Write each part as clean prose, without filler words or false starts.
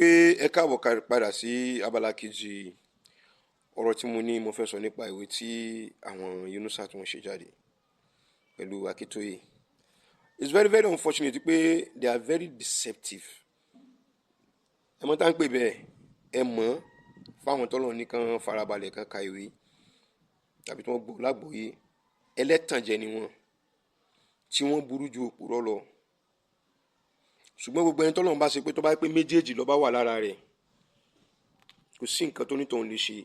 pé ẹ káàbọ̀ padà sí abala kejì ọ̀rọ̀ tí mo ní mo fẹ́ sọ nípa ìwé tí àwọn Yunusa tí wọ́n ṣe jáde pẹ̀lú Akíntóyè. It's very very unfortunate pé they are very deceptive. Ẹ mọ̀ tá ń pè bẹ́ẹ̀, ẹ mọ̀ fáwọn tọ́lọ̀ nìkan farabalẹ̀ kan ka ìwé tàbí tí wọ́n gbọ́ lágbòye ẹlẹ́tànjẹ ni wọ́n tí wọ́n burú ju òpùrọ́ lọ. Ṣùgbọ́n gbogbo ẹni tọ́lọ́run bá ṣe pé tó bá pé méjèèjì ló bá wà lára rẹ̀, kò sí nǹkan tó nítòun lè ṣe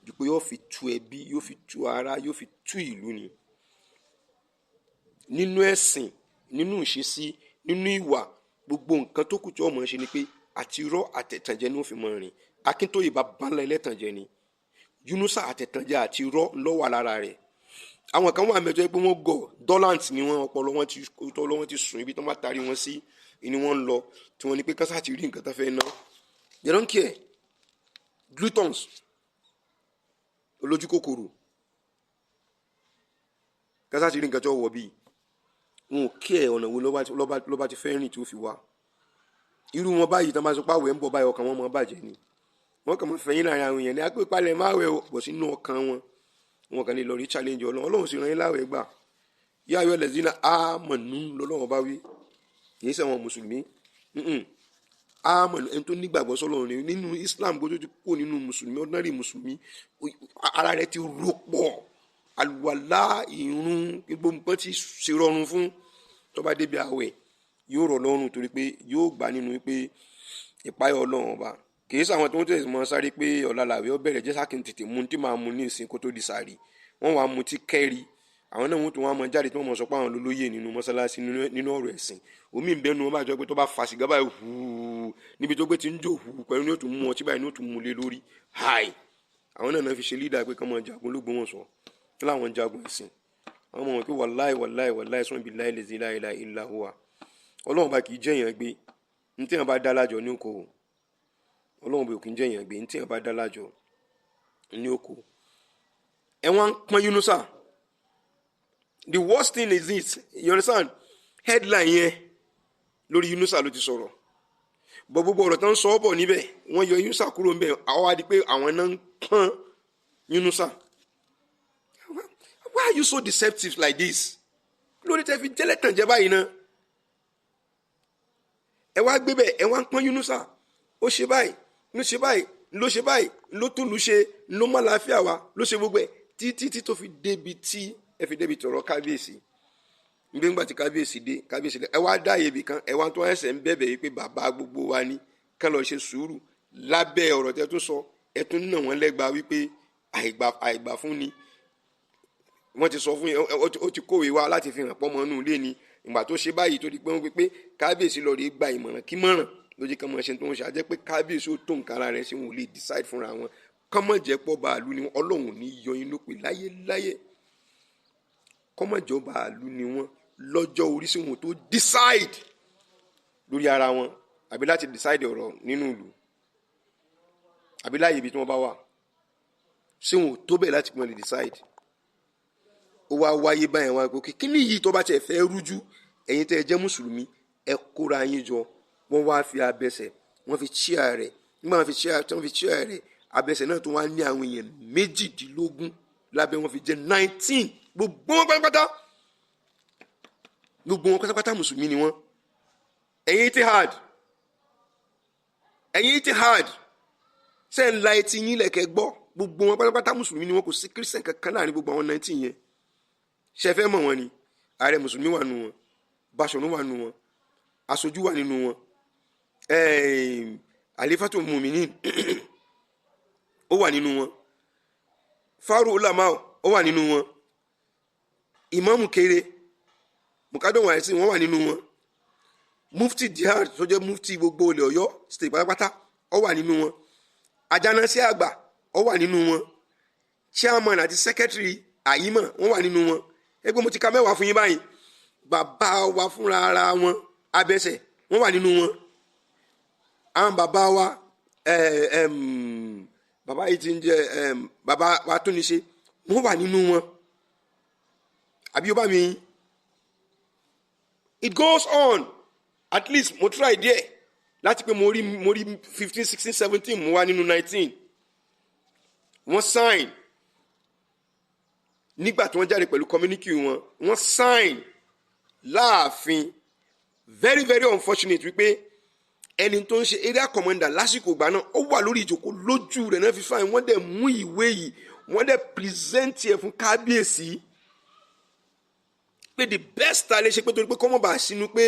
ju pé yóò fi tu ẹbí, yóò fi tu ara, yóò fi tu ìlú ni. Nínú ẹ̀sìn, nínú ìṣesí, nínú ìwà, gbogbo nǹkan tó kù tí ọmọ ṣe ni pé àti irọ́ àtẹ̀tànjẹ ní ó fi mọ rìn. Akíntóyè bàbá ńlá ẹlẹ́tànjẹ ni. Yunusa àtẹ̀tànjẹ àti irọ́ ló wà lára rẹ̀. Àwọn kan wà mẹ́jọ pé wọ́n gọ̀ dolant ni wọ́n, ọpọlọ wọn ti sùn ibi tó bá tarí wọn sí ni wọ́n ń lọ tí wọ́n ní pé kásá ti rí nǹkan tó fẹ́ ná. They don't care. Gluttons, olójú kòkòrò, kásá ti rí nǹkan tó wọ̀ bíi wọn ò kí ẹ̀ ọ̀nà wo ló bá ti fẹ́ rìn tí ó fi wá. Irú wọn báyìí tó máa sọ pé àwẹ̀ ń bọ̀ báyìí ọkàn wọn mọ́ bàjẹ́ ni. Wọ́n kàn mọ́ fẹ̀yìn láàrin àwọn èèyàn ní àpò ìpalẹ̀ máa wẹ̀ bọ̀ sínú ọkàn wọn kàn lè lọ rí challenge Ọlọ́run sì ràn yín láwẹ̀ gbà. Yá ayọ̀ lẹ́sìn náà àmọ̀nù lọ́lọ́run bá wí kì í ṣe àwọn mùsùlùmí. Àmọ̀nù ẹni tó nígbàgbọ́ sọ́lọ́run ni. Nínú Islam gbọ́dọ̀ ti kó nínú mùsùlùmí ordinary mùsùlùmí ara rẹ̀ ti rò pọ̀ àlùwàlá ìrun gbogbo nǹkan ti ṣe rọrùn fún tó bá débi àwẹ̀ yóò rọ̀ lọ́rùn torí pé yóò gbà nínú pé ìpáyọ̀ Ọlọ́run ọba kì í ṣe àwọn tó ń tẹ̀sí mọ́ sáré pé ọ̀la làwẹ̀ ó bẹ̀rẹ̀ jẹ́ sákìn tètè mu tí máa mu ní ìsìn kó tó di sàárì wọ́n wàá mu tí kẹ́rì àwọn náà wọ́n tún wọ́n mọ jáde tí wọ́n mọ̀ sọ pé àwọn olóyè nínú mọ́sálásí nínú ọ̀rọ̀ ẹ̀sìn omi ń bẹ́nu wọn bá jọ pé tó bá fa sìgá báyìí hùù níbi tó gbé ti ń jò hùù pẹ̀lú ní ó tún mú ọtí báyìí ní ó tún mú lé lórí háì àwọn náà fi ṣe lídà pé kán mọ jagun lógbón wọn sọ kí láwọn jagun ẹ̀sìn àwọn ọmọ wọn pé wàláì sọ́n bí láì lè zi láì láì ilá hùwà Ọlọ́run bá kì í jẹ́yàn gbé ní tí wọ́n bá dá lájọ ní oko Ọlọ́run bá kì í jẹ́yàn gbé ní tí wọ́n bá dá lájọ ní oko ẹ wọ́n pọ́n Yunusa. The worst thing is this, you understand? Headline yẹn lórí Yunusa ló ti sọ̀rọ̀. Bọ̀ gbogbo ọ̀rọ̀ tán sọ bọ̀ níbẹ̀, wọ́n yọ Yunusa kúrò níbẹ̀, àwọn adi pé àwọn náà ń pọ́n Yunusa. Why are you so deceptive like this? Lórí tẹ́ fi jẹ́lẹ̀ tàn jẹ́ báyìí náà. Ẹ wá gbé bẹ̀, ẹ wá ń pọ́n Yunusa. Ó ṣe báyìí, ló ṣe báyìí, ló ṣe báyìí, ló tún lù ṣe, ló má láàfíà wa, ló ṣe gbogbo ẹ̀ títí tó fi débi tí ẹ fi débi tọrọ kábíyèsí níbi ńgbà tí kábíyèsí dé ẹ wá dá ibi kan ẹ wá tó ẹsẹ̀ ń bẹ̀bẹ̀ yìí pé bàbá gbogbo wa ni ká lọ ṣe sùúrù lábẹ́ ọ̀rọ̀ tẹ́ tó sọ ẹ tún nà wọ́n lẹ́gba wípé àìgbà fún ni wọ́n ti sọ fún yẹn ó ti kówé wá láti fi hàn pọ́nmọ́ inú ilé ni ìgbà tó ṣe báyìí tó di pé wọ́n pé kábíyèsí lọ rí gba ìmọ̀ràn kí mọ̀ràn lójú kan mọ̀ ṣe tó ń ṣe àjẹ́ pé kábíyèsí ó tó nǹkan ara rẹ̀ ṣe wọn ò lè decide fúnra wọn kọ́mọ̀jẹ́ pọ̀ bàálù ni Ọlọ́run ní yọ yín lópè láyé kọ́mọ̀jọba àlú ni wọ́n lọ́jọ́ orí sí wọn tó decide lórí ara wọn àbí láti decide ọ̀rọ̀ nínú ìlú àbí láyé ibi tí wọ́n bá wà sí wọn tó bẹ̀ láti pọ́n lè decide. Ó wá wáyé báyìí wọn àgbẹ̀ kí ni yìí tó bá tiẹ̀ fẹ́ rújú ẹ̀yin tẹ́ ẹ jẹ́ mùsùlùmí ẹ kóra yín jọ wọ́n wá fi abẹsẹ̀ wọ́n fi chíà rẹ̀ nígbà wọ́n fi chíà rẹ̀ abẹsẹ̀ náà tó wá ní àwọn èèyàn 18 lábẹ́ wọn fi jẹ́ 19 gbogbo wọn pátápátá mùsùlùmí ni wọn. ẹ̀yin ti hard ṣe ń la etí yín lẹ̀kẹ́ gbọ́ gbogbo wọn pátápátá mùsùlùmí ni wọn kò sí kírísítẹ̀n kankan láàrin gbogbo àwọn 19 yẹn ṣe fẹ́ mọ̀ wọn ni ààrẹ mùsùlùmí wà nù wọn Báṣọ̀run wà nù wọn aṣojú wà nínú wọn àlífàtò mùmínín ó wà nínú wọn fáárù ulama ó wà nínú wọn ìmáàmù kéré mùkádọ̀wọ̀ àìsí wọ́n wà nínú wọn mufti jihad tó jẹ́ mufti gbogbo ilẹ̀ Ọ̀yọ́ state pátápátá ó wà nínú wọn ajánásí àgbà ó wà nínú wọn chairman àti secretary àyímọ̀ wọ́n wà nínú wọn ẹgbẹ́ mo ti ka mẹ́wàá fún yín báyìí bàbá wa fúnra ara wọn abẹ́sẹ̀ wọ́n wà nínú wọn àwọn bàbá wa bàbá yìí ti ń jẹ́ bàbá wa tó ní ṣe wọ́n wà nínú wọn àbí ó bá mi it goes on at least mo try there láti pé mo rí 15 16 17 mú wá nínú 19 wọ́n sign nígbà tí wọ́n jáde pẹ̀lú communique wọn wọ́n sign láàfin very very unfortunate wípé ẹni tó ń ṣe area commander lásìkò ìgbà náà ó wà lórí ìjókòó lójú rẹ̀ náà fi fáìn wọ́n dẹ̀ mú ìwé yìí wọ́n dẹ̀ present ẹ̀ fún kábíyèsí pé the best ta lè ṣe pé torí pé kọ́mọ̀ bá sínú pé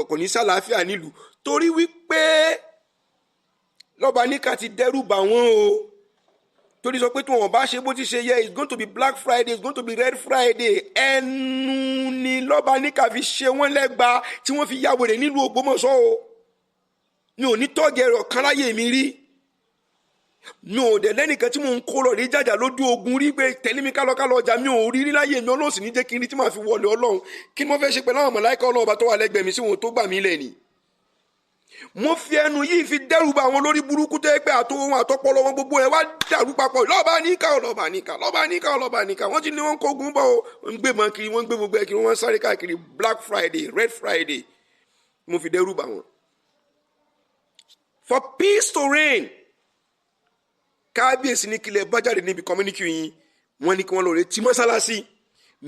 kò ní sàlàáfíà nílùú torí wípé Lọ́balíkà ti dẹ́rù bà wọ́n o torí sọ pé tí wọ́n bá ṣe bó ti ṣe yẹ it's going to be Black Friday it's going to be Red Friday ẹnu ni Lọ́balíkà fi ṣe wọ́n lẹ́gba tí wọ́n fi yàwó rẹ̀ nílùú Ògbómọ̀ṣọ́ o mi ò ní tọ́gẹ̀rọ̀ kan láyé mi rí mi ò dẹ̀ lẹ́nìkan tí mò ń kó lọ rí jàjà lójú ogun rí pé tẹ̀lé mi kálọ ọjà mi ò rí láyé mi Ọlọ́run sì ní jẹ́ kí n rí tí màá fi wọlé Ọlọ́run kí ni mo fẹ́ ṣe pẹ̀lú àwọn màláíkà Ọlọ́run ọba tó wà lẹ́gbẹ̀ẹ́ mi sí wọn tó gbà mí lẹ̀ ni. mo fi ẹnu yìí fi dẹ́rù bà àwọn olórí burúkú tẹ́ pé àtọwọ́ wọn àtọpọlọ wọn gbogbo ẹ̀ wá dàrú papọ̀ Lọ́balíkà wọ́n ti ní wọ́n kógun bọ̀ wọ́n gbé mọ́ kiri wọ́n gbé gbogbo ẹ̀ kiri wọ́n sáré káàkiri Black Friday Red Friday mo fi dẹ́rù bà wọ́n. For peace to reign kábíyèsí ní kílẹ̀ bá jáde níbi communique yìí wọ́n ní kí wọ́n lọ rè tí mọ́sálásí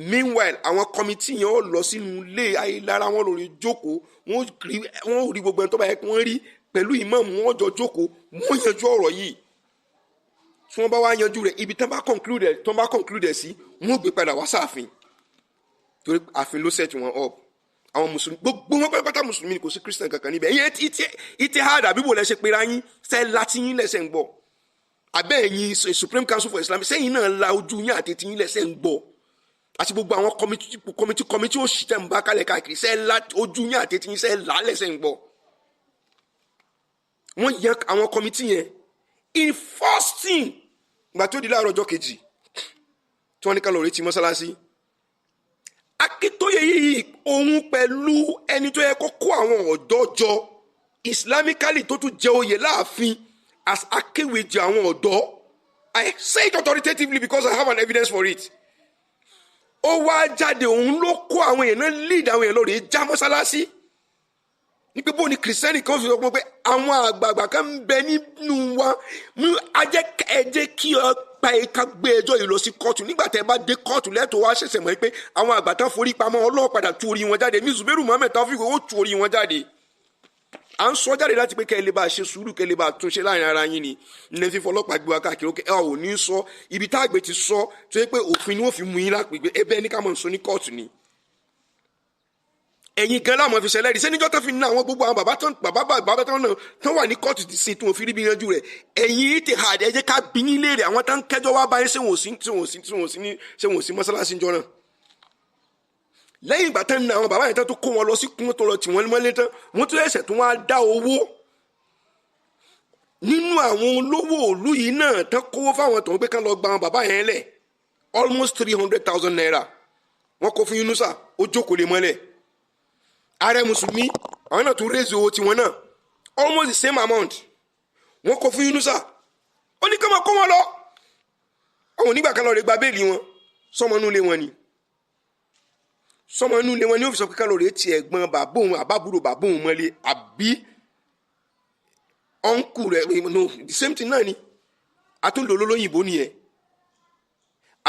meanwhile àwọn kọ́mítì yẹn ó lọ sínú ilé ayélujára wọn lọ rè jókòó wọ́n rí gbogbo ẹni tó bá yẹ kí wọ́n rí pẹ̀lú ìmáàmù wọn jọ jókòó wọ́n yanjú ọ̀rọ̀ yìí tí wọ́n bá wá yanjú rẹ̀ ibi tán bá conclude sí wọ́n gbé padà wá sáàfin torí àfin ló set wọn up àwọn mùsùlùmí gbogbo wọn pátápátá mùsùlùmí ni kò sí christian kankan níbẹ̀ ẹ̀yẹ ìtì hard àbíbò lẹ́sẹ̀ pera yín sẹ́ láti yín lẹ́sẹ̀ ń gbọ́ abẹ́ ẹ̀yin Supreme Council for Islam sẹ́yìn náà la ojú yín àti etí yín lẹ́sẹ̀ ń gbọ́ àti gbogbo àwọn kọ́mítì òṣì tẹ̀ ń bá kálẹ̀ káàkiri sẹ́ la ojú yín àti etí yín sẹ́ là lẹ́sẹ̀ ń gbọ́ wọ́n yan àwọn kọ́mítì yẹn in first thing ìgbà tó di láàárọ̀ ọjọ́ kejì tí wọ́n ní ká lọ retí mọ́sálásí Akíntóyè yìí òun pẹ̀lú ẹni tó yẹ kó kó àwọn ọ̀dọ́ jọ islamically tó tún jẹ oyè láàfin as akéwèjì àwọn ọ̀dọ́ I say it authoritatively because I have an evidence for it. Ó wá jáde òun ló kó àwọn èèyàn náà lead àwọn èèyàn lórí já mọ́sálásí ní pé bó ni kìrìsìtẹ́nì kan fi sọ pé àwọn àgbààgbà kan ń bẹ nínú wa ẹjẹ́ kí ọ pa ẹ̀ka gbé ẹjọ́ yìí lọ sí kóòtù nígbà tẹ́ bá dé kóòtù lẹ́tọ̀ọ́ wá ṣẹ̀ṣẹ̀ mọ̀ pé àwọn àgbà tán forí pamọ́ ọlọ́pàá tú orí wọn jáde ní Zubairu Muhammed Taofeek ó tú orí wọn jáde à ń sọ jáde láti pé kẹ́ ẹ lè bá ṣe sùúrù kẹ́ ẹ lè bá túnṣe láàrin ara yín ni ní fífọ́ ọlọ́pàá gbé wa káàkiri ẹ ò ní sọ ibi tá àgbẹ̀ ti sọ tó yẹ pé òfin ni wọ́n fi mú yín lápègbè ẹbẹ́ ní ká mọ̀ sọ ní kóòtù ni ẹ̀yin gan láwọn fi ṣẹlẹ̀ rí sẹ́níjọ́ tó fi ná àwọn gbogbo àwọn bàbá tán náà tán wà ní kóòtù ti sin tí wọ́n fi rí bí yanjú rẹ̀ ẹ̀yin ti hà ẹ jẹ́ ká bí yín léèrè àwọn tán kẹjọ́ wá báyìí ṣé wọ́n sí mọ́sálásí jọ náà lẹ́yìn ìgbà tán ná àwọn bàbá yẹn tán tó kó wọn lọ sí kún tó lọ tì wọ́n mọ́lé tán wọ́n tún ẹ̀sẹ̀ tó wá dá owó nínú àwọn olówó òlú yìí náà tán kówó fáwọn tó ń gbé kán lọ gba àwọn bàbá yẹn lẹ̀ almost 300,000 naira wọ́n kó fún Yunusa ó jókòó lé mọ́lẹ̀ ààrẹ mùsùlùmí àwọn náà tún raise owó tiwọn náà almost the same amount wọ́n kó fún Yunusa ó ní ká máa kó wọn lọ àwọn onígbà kan lọ rè gba béèlì wọn sọmọ inú ilé wọn ni ó fi sọ pé ká lọ rè ti ẹ̀gbọ́n bàbá òun àbábúrò bàbá òun mọ́lé àbí ọ̀nkù rẹ̀ no the same thing náà ni àtúndò olóyìnbó nìyẹn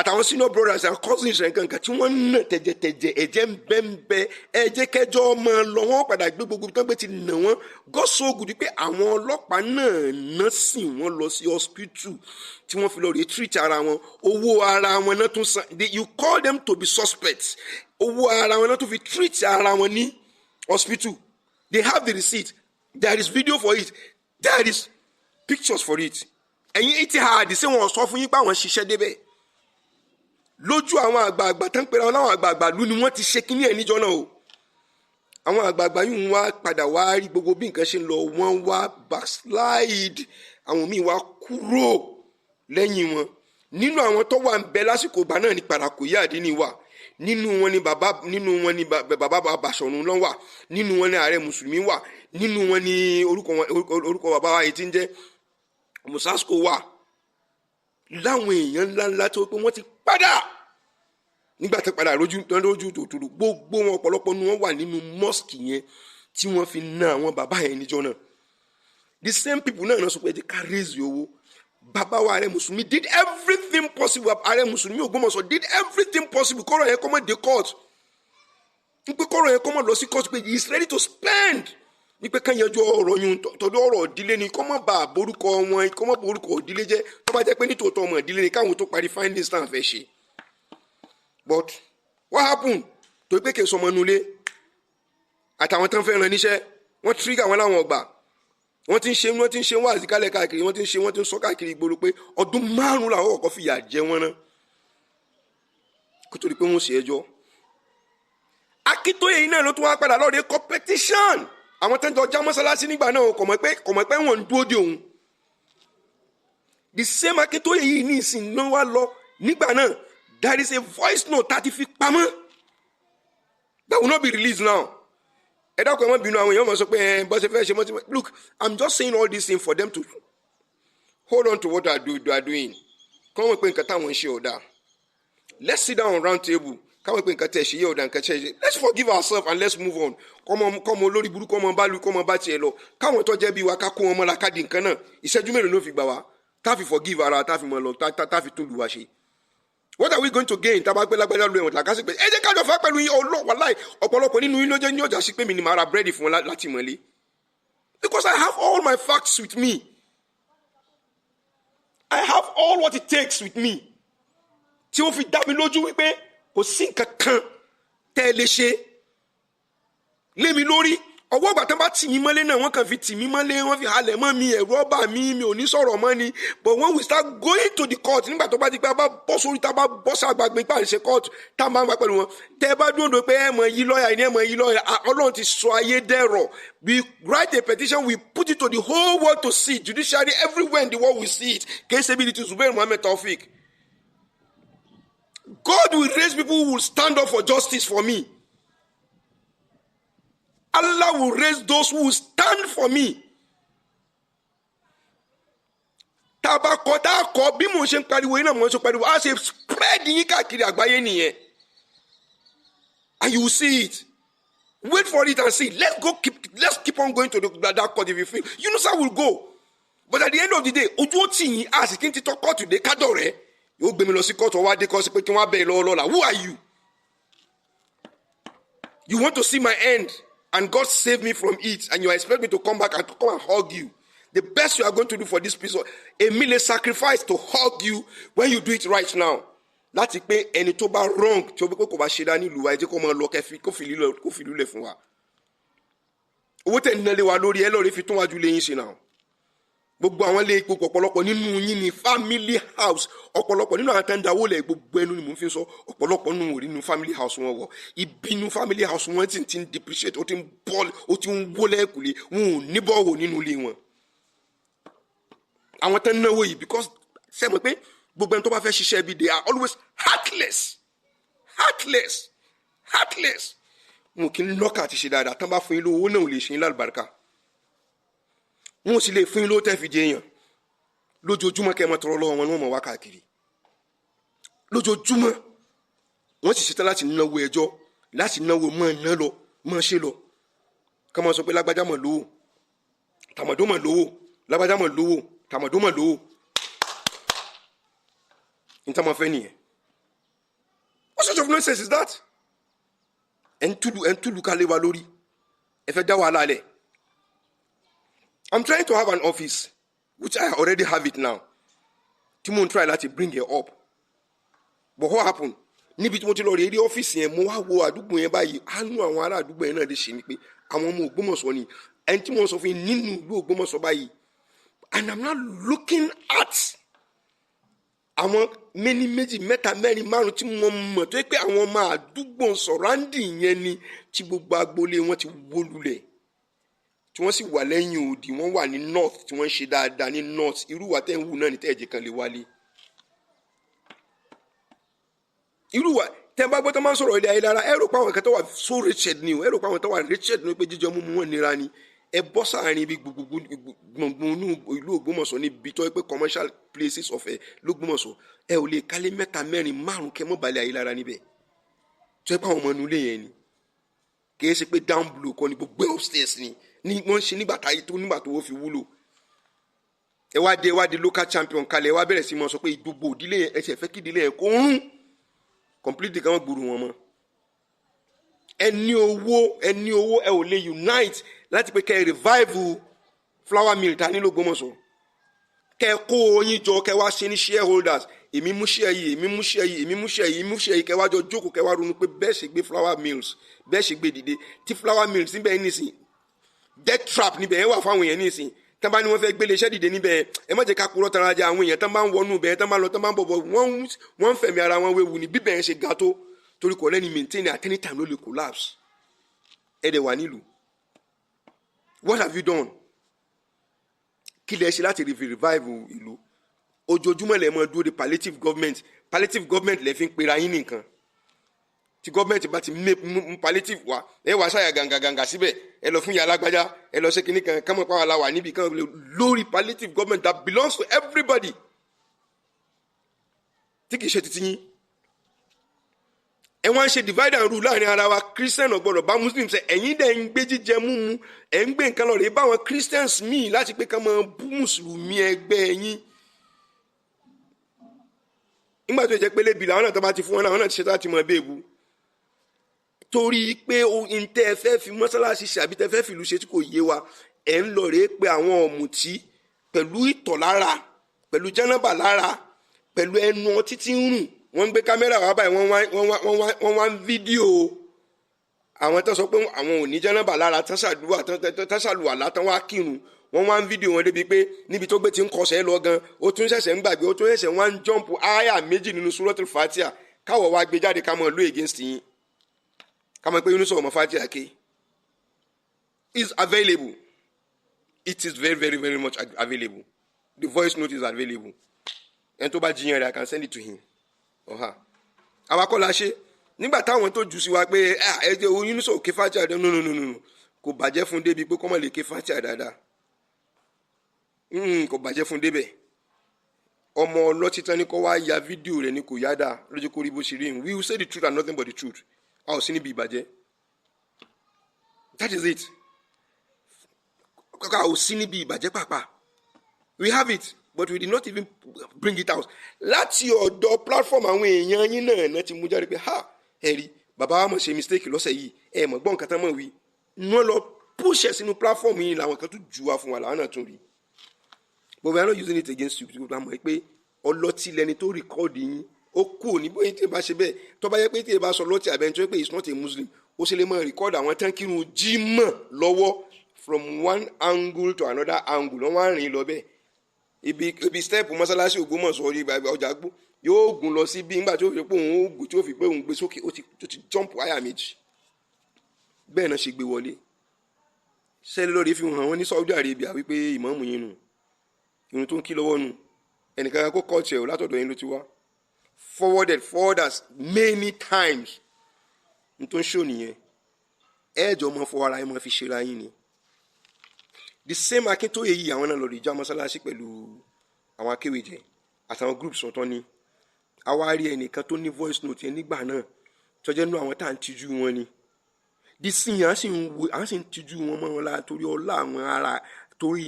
àtàwọn senior brothers and cousins rẹ̀ kankan tí wọ́n ń nà tẹ̀jẹ̀tẹ̀jẹ̀ ẹ̀jẹ̀ ń bẹ́ ẹ̀jẹ̀ kẹjọ ọmọ lọ wọ́n padà gbé gbogbo tó ń gbé ti nà wọ́n gọ́sọ̀gùdì pé àwọn ọlọ́pàá náà ná sí wọ́n lọ sí hospital tí wọ́n fi lọ rí treat ara wọn owó ara wọn náà tún san you call them to be suspects owó ara wọn náà tún fi treat ara wọn ní hospital they have the receipt there is video for it there is pictures for it ẹ̀yin Etihad ṣé wọ́n sọ fún yín pé àwọn ṣiṣẹ́ débẹ̀ lójú àwọn àgbààgbà tán pera wọn láwọn àgbààgbà lú ni wọ́n ti ṣe kíní ẹ̀ níjọ́ náà o àwọn àgbààgbà yìí wá padà wá rí gbogbo bí nǹkan ṣe ń lọ wọ́n wá backslide àwọn míì wá kúrò lẹ́yìn wọn nínú àwọn tó wà ń bẹ lásìkò ìgbà náà ni Parakoyi Adini wà nínú wọn ni bàbá Basọ̀run ló wà nínú wọn ni ààrẹ mùsùlùmí wà nínú wọn ni orúkọ bàbá wa yìí ti ń jẹ́ Musasko wà láwọn èèyàn ńláńlá tó pé wọ́n ti padà nígbà tó padà lójú tòtòrò gbogbo wọn ọ̀pọ̀lọpọ̀ ni wọ́n wà nínú mosque yẹn tí wọ́n fi na àwọn bàbá yẹn níjọ́ náà. The same people náà sọ pé ká raise owó. Bàbá wa Ààrẹ Mùsùlùmí did everything possible. Ààrẹ Mùsùlùmí Ògbómọ̀ṣọ́ did everything possible. Kọ́rọ̀ yẹn kọ́ mọ́ dé court. Ní pé kọ́rọ̀ yẹn kọ́ mọ́ lọ sí court pé he is ready to spend. Ní pé ká yanjú ọ̀rọ̀ yun tọ́jú ọ̀rọ̀ ìdílé ni kọ́ mọ́ bá borúkọ wọn kọ́ mọ́ borúkọ ìdílé jẹ́ tó bá jẹ́ pé nítòótọ́ ọmọ ìdílé ni káwọn tó parí findings náà fẹ́ ṣe. But what happened? Tó pé kí n sọmọ nulẹ̀ àtàwọn tán fẹ́ ran níṣẹ́ wọ́n trigger wọn láwọn ọgbà. Wọ́n ti ń ṣe wá àzíkálẹ̀ káàkiri wọ́n ti ń sọ káàkiri ìgboro pé ọdún 5 làwọn kọ́kọ́ fìyà jẹ wọ́n náà kó tó di pé wọ́n ṣe ẹjọ́. Akíntóyè yìí náà ló tún wá padà lọ́ọ̀dẹ competition. Àwọn tó ń jọ já mọ́sálásí nígbà náà kò mọ̀ pé wọ́n ń dúró de òun. The same Akíntóyè yìí ní ìsìn ló wá lọ nígbà náà. There is a voice note tá ti fi pamọ́ that will not be released now. Ẹ dákun ẹ má bínú àwọn èèyàn mọ̀ sọ pé bó ṣe fẹ́ ṣe mọ́. Look, I'm just saying all these things for them to hold on to what they are doing. Kọ́ mọ̀ pé nǹkan táwọn ń ṣe ọ̀dà. Let's sit down on round table. Káwọn pé nǹkan tẹ̀ ṣe yé ọ̀dà nǹkan tẹ̀ ṣe. Let's forgive ourselves and let's move on. Kọ́mọ olórí burúkú ọmọ bá lu kọ́mọ bá tiẹ̀ lọ. Káwọn tó jẹ́ bí wa ká kó wọn mọ́ra ká di nǹkan náà. Ìṣẹ́jú mélòó ló fi gbà wá? Tá fi forgive ara tá fi mọ̀ lọ tá fi tún lu wa ṣe. What are we going to gain? Tá bá gbé lágbájá lu ẹ̀wọ̀n làkàsí pé ẹ jẹ́ ká jọ fà pẹ̀lú yín wàláhì ọ̀pọ̀lọpọ̀ nínú yín ló jẹ́ ní ọjà sí pé mi ni màá ra búrẹ́dì fún wọn láti mọ̀lé. Because I have all my facts with me. I have all what it takes with me. Tí ó fi dá mi lójú wípé kò sí nǹkan kan tẹ́ ẹ lè ṣe lé mi lórí. Ọwọ́ ìgbà tán bá tì mí mọ́lé náà wọ́n kàn fi tì mí mọ́lé wọ́n fi halẹ̀ mọ́ mi ẹ̀rù ọba mi ò ní sọ̀rọ̀ mọ́ ni. But when we start going to the court nígbà tó bá di pé a bá bọ́ sórí tá a bá bọ́ sàgbàgbé pàṣẹ ṣe court tá a máa ń bá pẹ̀lú wọn. Tẹ́ ẹ bá dúró pé ẹ mọ̀ yí lọ́ọ̀yà ni ẹ mọ̀ yí lọ́ọ̀yà Ọlọ́run ti sọ ayé dẹ̀rọ̀. We write a petition, we put it to the whole world to see. Judiciary everywhere in the world will see it. Kèéṣe bí ti Zubair Muhammed Taofeek. God will raise people who will stand up for justice for me. Allah will raise those who will stand for me. Tabakọ bí mo ṣe ń pariwo iná mo ṣe pariwo a ṣe spread yín káàkiri àgbáyé nìyẹn. And you will see it. Wait for it and see. Let's keep on going to that court if you feel. You know sir will go. But at the end of the day, ojú ó tì yín a sì kí n ti tọ́ kóòtù dé kádọ̀ rẹ̀. Yóò gbé mi lọ sí kóòtù ọwọ́ adé kọ́ sí pé kí wọ́n bẹ̀ lọ́wọ́lọ́la. Who are you? You want to see my end? And God saved me from it, and you expect me to come back and to come and hug you. The best you are going to do for this piece, a million sacrifice to hug you when you do it right now. Láti pé ẹni tó bá wrong tí ó bí pé kò bá ṣe dá nílùú wa ẹ jẹ́ kó máa lọ kó fi lulẹ̀ fún wa. Owó tẹ̀ ń nálé wa lórí ẹ lọ́ọ̀rẹ́ fi tún wájú lẹ́yìn ṣe náà. Gbogbo àwọn ilé ipò ọ̀pọ̀lọpọ̀ nínú yín ní family house ọ̀pọ̀lọpọ̀ nínú àwọn tẹ́ńdà wọlé gbogbo ẹnu ni mò ń fi sọ ọ̀pọ̀lọpọ̀ nínú orí nínú family house wọn wọ̀ ibi nínú family house wọn ti ń depreciate ó ti ń bọ́ọ̀lù ó ti ń wọlé ẹ̀kúlé wọn ò ní bọ́ọ̀wò nínú ilé wọn. Àwọn tẹ́ ń náwó yìí because ṣe mọ̀ pé gbogbo ẹni tó bá fẹ́ ṣiṣẹ́ ibi they are always heartless. Wọn kì í lọ́kà àti ṣe dáadáa tán bá fún yín lówó náà ò lè ṣe yín lálùbáríkà. Wọ́n sì lè fún yín ló tẹ́ fi jẹ èèyàn lójoojúmọ́ kẹ́ ẹ mọ́ tọrọ lọ́wọ́ wọn ni wọ́n mọ̀ wá káàkiri lójoojúmọ́ wọ́n sì ṣetán láti náwó ẹjọ́ láti náwó mọ́ ẹ̀ ná lọ mọ́ ṣe lọ ká máa sọ pé lágbájá mọ̀ lówó tàmọ̀dó mọ̀ lówó lágbájá mọ̀ lówó tàmọ̀dó mọ̀ lówó ní tá máa fẹ́ nìyẹn. What sort of nonsense is that? ẹ̀ ń túlù ká lé wa lórí ẹ fẹ́ dá wàhálà lẹ̀. I'm trying to have an office, which I already have it now. Timon try láti bring it up. But what happened? Níbi tí mo ti lọ rí ọ́fíìsì yẹn mo wá wo àdúgbò yẹn báyìí àánú àwọn ará àdúgbò yẹn náà lè ṣe ni pé àwọn ọmọ Ògbómọ̀ṣọ́ ni ẹni tí mo sọ fún yín nínú ìlú Ògbómọ̀ṣọ́ báyìí. And I'm not looking at àwọn méní méjì mẹ́ta mẹ́rin márùn tí mo mọ̀ tó yẹ pé àwọn ọmọ àdúgbò surrounding yẹn ni tí gbogbo agboolé wọn ti wó lulẹ̀. Tí wọ́n sì wà lẹ́yìn òdì wọ́n wà ní north tí wọ́n ń ṣe dáadáa ní north irú wa tẹ́ ń wù náà ní tẹ́ẹ̀jẹ̀ kan lè wálé. Irú wa tẹ́ bá gbọ́ tó máa ń sọ̀rọ̀ ilé ayé lára ẹ rò pé àwọn kan tó wà so wretched ni o ẹ rò pé àwọn tó wà wretched ni pé jíjọ mímu wọn nira ni ẹ bọ́ sáàrin ibi gbùngbùn ìlú Ògbómọ̀ṣọ́ níbi tó yẹ pé commercial places of l'Ógbómọ̀ṣọ́ ẹ ò lè kálé mẹ́ta mẹ́rin márùn kẹ́ mọ́ balẹ̀ ayé lára níbẹ̀ tó yẹ pé àwọn ọmọ inú ilé yẹn ni kìí ṣe pé down below kọ́ ni gbogbo upstairs ni wọ́n ṣe nígbà tó wọ́n fi wúlò. ẹ wá di local champion kalẹ̀ ẹ wá bẹ̀rẹ̀ sí mọ́ sọ pé gbogbo ìdílé yẹn ẹsẹ̀ fẹ́ kí ìdílé yẹn kó rún completely kan wọ́n gbúrú wọn mọ́. ẹni owó ẹ ò lè unite láti pé kẹ́ ẹ revive flour mill ta nílò Ògbómọ̀ṣọ́, kẹ́ ẹ kó oyin jọ kẹ́ wá ṣe ní shareholders, èmi mú share yìí, èmi mú share yìí, èmi mú share yìí, èmi mú share yìí, kẹ́ wá jọ jókòó kẹ́ wá ronú pé bẹ́ẹ̀ ṣe gbé flour mills bẹ́ẹ̀ ṣe gbé dìde. tí flour mills níbẹ̀ nísìn death trap níbẹ̀ yẹn wà fáwọn èèyàn nísìn tán bá ní wọ́n fẹ́ gbélé iṣẹ́ dìde níbẹ̀ ẹ má jẹ́ ká kúrò tara jẹ àwọn èèyàn tán bá ń wọnú bẹ́ẹ̀ tán bá ń lọ tán bá ń bọ̀ wọ́n ń fẹ̀mí ara wọn wéwu ní bíbẹ̀ yẹn ṣe ga tó torí kò lẹ́ni maintain at any time ló lè collapse. ẹ dẹ̀ wà nílùú, what have you done? kí lẹ ṣe láti revive ìlú? ojoojúmọ́ lẹ mọ́ dúró de palliative government lẹ fi ń pera yín nìkan. tí gọ́ọ̀mẹ̀ntì bá ti mú palliative wá ẹ wá ṣàyà gàǹgàǹgà síbẹ̀ ẹ lọ fún ìyá alágbájá ẹ lọ ṣe kínní kan kámọ̀ pàwọn aláwà níbi kan lórí palliative government that belongs to everybody tí kìí ṣe titi yín. ẹ wá ń ṣe divide and rule láàrin ara wa. Christian ọ̀gbọ́dọ̀ bá Muslim ṣe ẹ̀yin dẹ̀ ń gbé jíjẹ múmu ẹ̀ ń gbé nǹkan lọ rèé báwọn Christians míì láti pé ká máa bú mùsùlùmí ẹgbẹ́ yín. nígbà tó jẹ́ pé lébi làwọn náà tó bá ti fún wọn náà àwọn náà ti ṣe tá ti mọ ẹbí èbú torí pé ohun tẹ́ ẹ fẹ́ fi mọ́sálásí ṣe àbí tẹ́ ẹ fẹ́ fi ìlú ṣe tí kò yé wa ẹ̀ ń lọ rèé pé àwọn ọ̀mùtí pẹ̀lú ìtọ̀ lára pẹ̀lú jánábà lára pẹ̀lú ẹnu ọtí tí ń rùn wọ́n ń gbé kámẹ́rà wá báyìí wọ́n wá ń fídíò àwọn tó sọ pé àwọn ò ní jánábà lára tán ṣàlùwàlá tán wá kírun wọ́n wá ń fídíò wọn débi pé níbi tó gbé ti ń kọsẹ̀ lọ gan ó tún ṣẹ̀ṣẹ̀ ń gbàgbé ó tún ṣẹ̀ṣẹ̀ wá ń jọ́ǹpù áyà méjì nínú Suratul Fatiha káwọ̀ wá gbé jáde ká mọ̀ ló against yín ká mọ̀ pé Yunus ọmọ Fatiha ké is available. It is very, very, very much available. The voice note is available. ẹni tó bá jiyàn rẹ̀ I can send it to him. àwa kọ́ la ṣe nígbà táwọn tó jù sí wa pé ẹjẹ Yunus ò ké Fatiha no kò bàjẹ́ fún débi pé kọ́mọ̀ lè ké Fatiha dáadáa kò bàjẹ́ fún débẹ̀. ọmọ ọlọ́tí tán ní kọ́ wá ya fídíò rẹ̀ ní kò yá dáa lójú kó rí bó ṣe rí we will say the truth and nothing but the truth. a ò sí níbi ìbàjẹ́. that is it. a ò sí níbi ìbàjẹ́ pàápàá. we have it but we did not even bring it out. láti ọ̀dọ̀ platform àwọn èèyàn yín náà ti mú jáde pé ẹ̀rí bàbá wa mọ̀ ṣe mistake lọ́sẹ̀ yìí mọ̀ gbọ́n nǹkan tán mọ̀ wí. wọ́n lọ push ẹ̀ sínú platform yìí làwọn kan tún jù wá fún wa làwọn náà tún rí. but we are not using it against you because àmọ́ pé ọlọ́tí lẹni tó record yín ó kù ní bóyá tí ẹ bá ṣe bẹ́ẹ̀ tó bá yẹ pé tí ẹ bá sọ lọ́tí àbẹ̀ni tó yẹ pé he is not a Muslim ó ṣe lè máa record àwọn tán kírun jímọ̀ lọ́wọ́ from one angle to another angle wọ́n wá rìn lọ bẹ́ẹ̀ ibi step mọ́sálásí Ògbómọ̀ṣọ́ orí ọjà gbó yóò gùn lọ sí bí nígbà tí ó fi pé òun ó gùn tí ó fi pé òun gbé sókè ó ti jump wáyà méjì bẹ́ẹ̀ náà ṣe gbé wọlé sẹ́lẹ̀ lórí fi hàn wọ́n ní Saudi Arabia wípé ìmáàmù yín nù irun tó ń kí lọ́wọ́ nù ẹnìkan kó kọ́ọ̀tì ẹ̀ látọ̀dọ̀ yín ló ti wá forwarded many times n tó ń ṣò nìyẹn ẹ̀ẹ́dọ̀ ọmọ fọwọ́ ara ẹ̀ máa fi ṣera yín ni. The same Akíntóyè yìí àwọn náà lọ rí já mọ́sálásí pẹ̀lú àwọn akéwèjẹ àtàwọn groups ọ̀tọ̀ ni àwa rí ẹnìkan tó ní voice note yẹn nígbà náà tọ́jẹ́ nínú àwọn tá à ń tijú wọn ni dísìn à ń sì ń tijú wọn mọ́ wọn lára torí ọlá àwọn ara torí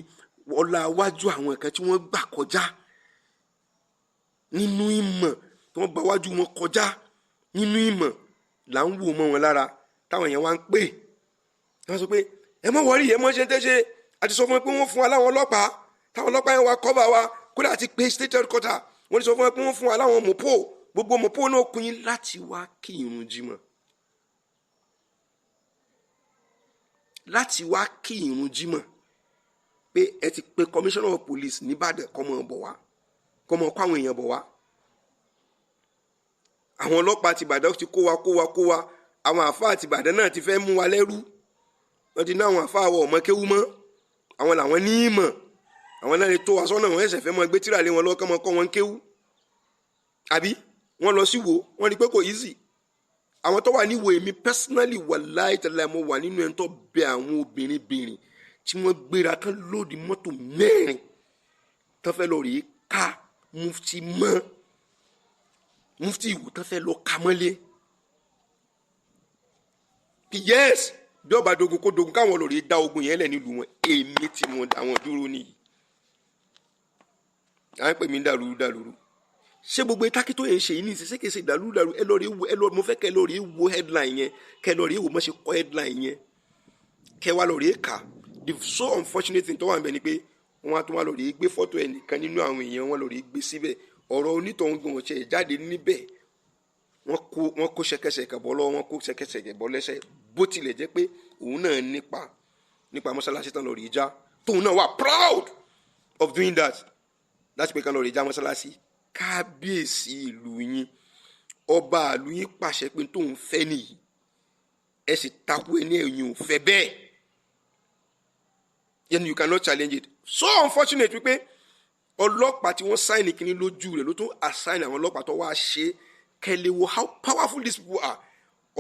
ọlá wájú àwọn kan tí wọ́n gbà kọjá nínú ìmọ̀ tí wọ́n bá wájú wọn kọjá nínú ìmọ̀ là ń wò mọ́ wọn lára táwọn èèyàn wá ń pè wọ́n sọ pé ẹ mọ̀ wọ́rí ẹ mọ̀ ṣe ń tẹ́ṣe àti sọ fún wọn pé wọ́n fún wa láwọn ọlọ́pàá táwọn ọlọ́pàá yẹn wá cover wa kódà àti pé state headquarter wọ́n ti sọ fún wọn pé wọ́n fún wa láwọn mọ̀pó gbogbo mọ̀pó náà kún yín láti wá kí irun jímọ̀ láti wá kí irun jímọ̀ pé ẹ ti pe commissioner of police nìbàdàn kọ́mọ bọ̀ wá kọ́mọ kó àwọn èèyàn bọ̀ wá àwọn ọlọ́pàá ti Ìbàdàn ti kó wa àwọn àfáà ti Ìbàdàn náà ti fẹ́ mú wa lẹ́rú wọ́n ti ná àwọn àfáà wọ ọmọ kéwú mọ́ àwọn làwọn ní ìmọ̀ àwọn náà lè tó wa sọ́nà wọ́n ẹ̀sẹ̀ fẹ́ mọ́ gbé tírà lé wọn lọ́kọ́ mọ́ kọ́ wọn kéwú àbí wọ́n lọ sí wo wọ́n rí pé kò easy àwọn tó wà níwò èmi personally wallahi ta'ala mo wà nínú ẹni tó bẹ àwọn obìnrin tí wọ́n gbéra tán lóòdì mọ́tò 4 tán fẹ́ lọ rí ká mufti ìwò tán fẹ́ lọ ká mọ́lé yes bí ọba dogun kó dogun káwọn lọ rèé dá ogun yẹn lẹ̀ nílùú wọn èmi tí mo dá wọn dúró nìyí. à ń pè mí dàlúrú ṣé gbogbo ìtàkì tó yẹn ṣe yìí ní ìṣe kéṣe dàlúrú ẹ lọ rí wo mo fẹ́ kẹ́ ẹ lọ rí wo headline yẹn kẹ́ ẹ lọ rí wo mo ṣe kọ headline yẹn kẹ́ ẹ wá lọ rí kà. The so unfortunate thing tó wà níbẹ̀ ni pé wọ́n á tún wá lọ rí gbé fọ́tò ẹnìkan nínú àwọn èèyàn wọn lọ rí gbé síbẹ̀ ọ̀rọ̀ onítọ̀hún gan ọ̀ṣẹ́ jáde níbẹ̀ wọ́n kó ṣẹ̀kẹ̀ṣẹ̀kẹ̀ bọ́ lọ́wọ́ wọ́n kó ṣẹ̀kẹ̀ṣẹ̀kẹ̀ bọ́ lẹ́sẹ̀ bó tilẹ̀ jẹ́ pé òun náà nípa mọ́sálásí tán lọ rí já tóun náà wà proud of doing that láti pé kan lọ rí já mọ́sálásí. Kábíyèsí ìlú yín ọba ìlú yín pàṣẹ pé tóun fẹ́ nìyí ẹ sì takú ẹni ẹ̀yìn ò fẹ́ bẹ́ẹ̀ then you cannot challenge it. So unfortunate wípé ọlọ́pàá tí wọ́n sáìnì kìíní lójú rẹ̀ ló tún assign àwọn ọlọ́pàá tó wá ṣe kẹ́lẹ́ wo how powerful these people are.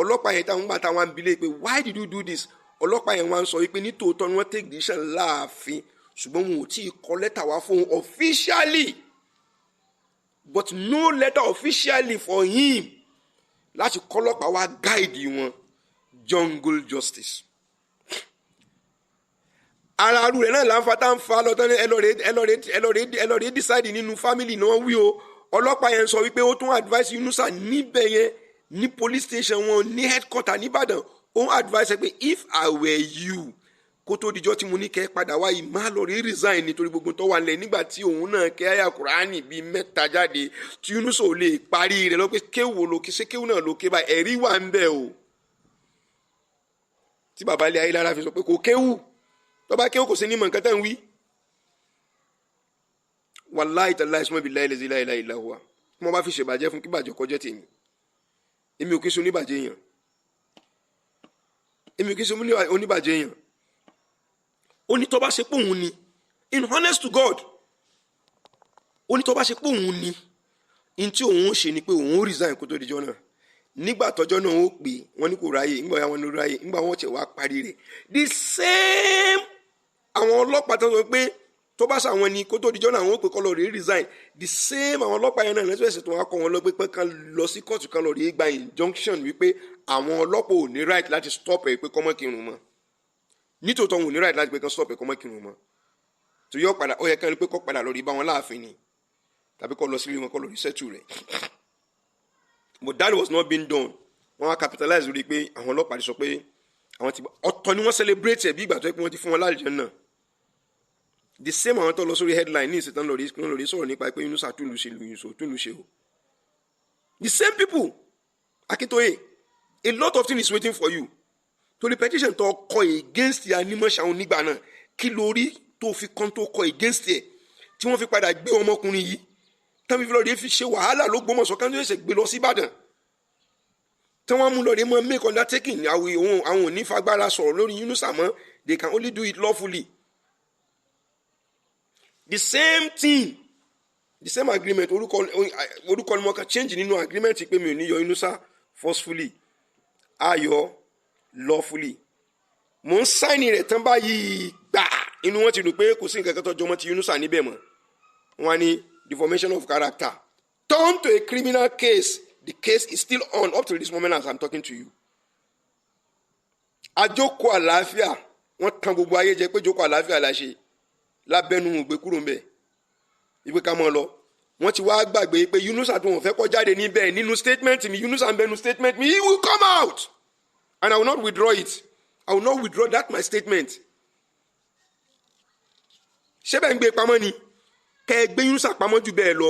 ọlọ́pàá yẹn táwọn gbà táwọn abilé pé why did you do this? ọlọ́pàá yẹn wá ń sọ wípé nítòótọ́ ni wọ́n take decision láàfin ṣùgbọ́n wọn ò tí ì kọ lẹ́tà wá fún un officially but no letter officially for him láti kọ́ ọlọ́pàá wá guide wọn jungle justice. ara rú rẹ̀ náà láǹfà tá ń fa lọ́tọ́ ní ẹlọ́rẹ́ decide nínú family náà wí o. ọlọ́pàá yẹn sọ wípé ó tún advice Yunusa níbẹ̀ yẹn ní police station wọn ní headquarter nìbàdàn ó advice pé if I were you kó tó dijọ́ tí mo ní kẹ́ padà wá yìí má lọ rí resign nítorí gbogbo tó wà nílẹ̀ nígbà tí òun náà kẹ́ àyà Kùránì bíi 3 jáde tí Yunusa ò lè parí rẹ̀ lọ pé kéwò lókè ṣé kéwò náà lókè báyìí ẹ̀rí wà ń bẹ̀ o. tí bàbá ilé ayé lára fi sọ pé kò kéwù tó bá kéwù kò sí ní mọ̀ nǹkan tẹ́ ń wí. Wallahi tallahi isma billahi la ilaha illa huwa mo bá fi ṣèbàjẹ́ fún kí bàjẹ́ kọjá tèmi èmi ò kí n ṣe oníbàjẹ́ èèyàn ó ní tó bá ṣe pé òun ni in honest to God ó ní tó bá ṣe pé òun ni in tí òun ó ṣe ni pé òun ó resign kó tó dijọ́ náà nígbà tọ́jọ́ náà ó pè wọ́n ní kò ráyè nígbà wọn ní ráyè nígbà wọn tẹ̀ wá parí rẹ̀ the same àwọn ọlọ́pàá tó sọ pé tó bá ṣàwọn ni kó tó dijọ́ náà àwọn ó pè kọ́ lọ rí resign the same àwọn ọlọ́pàá yẹn náà lẹ́sẹ̀ ẹ̀sẹ̀ tó wá kọ́ wọn lọ pé kan lọ sí kóòtù kan lọ rí gba injunction wípé àwọn ọlọ́pàá ò ní right láti stop ẹ̀ pé kọ́mọ́ kírun mọ́ nítòótọ́ wọn ò ní right láti pé kan stop ẹ̀ kọ́mọ́ kírun mọ́ tó yọ padà ó yẹ kán rí pé kọ́ padà lọ rí bá wọn láàfin ni tàbí kọ́ lọ sílé wọn kọ́ lọ rí settle rẹ̀ but that was not being done wọ́n wá capitalize lórí pé àwọn ọlọ́pàá ti sọ pé àwọn ti ọ̀tọ̀ ni wọ́n celebrate ẹ̀ bí ìgbà tó yẹ pé wọ́n ti fún wọn láàjẹ́ náà the same àwọn tó lọ sórí headline ní ìṣẹ̀tàn lórí sọ̀rọ̀ nípa pé Yunusa túnlù ṣe o the same people Akintoye a lot of things is waiting for you torí petition tó kọ against the animal ṣàwọn nígbà náà kí lórí tó fi kan tó kọ against ẹ̀ tí wọ́n fi padà gbé ọmọkùnrin yìí tàbí fi lọ́ọ̀dẹ́ fi ṣe wàhálà ló gbọ́mọ̀ sọ káńtó ẹ̀sẹ̀ gbé lọ sí Ìbàdàn tí wọ́n mú lọ́ọ̀dẹ́ mọ́ make undertaking àwọn òní fagbára sọ̀rọ̀ lórí Yunusa mọ́ they can only do it lawfully. The same thing the same agreement orúkọ ni mo kàn change nínú agreement pé mi ò ní yọ Yunusa forcefully ayọ̀ lawfully mo ń sign rẹ̀ tán báyìí gbà inú wọn ti rò pé kò sí nǹkan kan tó jọmọ́ ti Yunusa níbẹ̀ mọ́ wọn ní deformation of character turned to a criminal case. The case is still on up to this moment as I'm talking to you. Àjòkò àlàáfíà wọ́n tàn gbogbo ayé jẹ́ pé jókòó àlàáfíà la ṣe lábẹ́nu ògbé kúrò ń bẹ̀ ìgbé ká mọ́ lọ wọ́n ti wá gbàgbé pé Yunusa tó wọ́n fẹ́ kó jáde níbẹ̀ nínú statement mi Yunusa ń bẹnu statement mi he will come out and I will not withdraw it. I will not withdraw that my statement. ṣé bẹ́ẹ̀ ń gbé pamọ́ ni kẹ́ gbé Yunusa pamọ́ jù bẹ́ẹ̀ lọ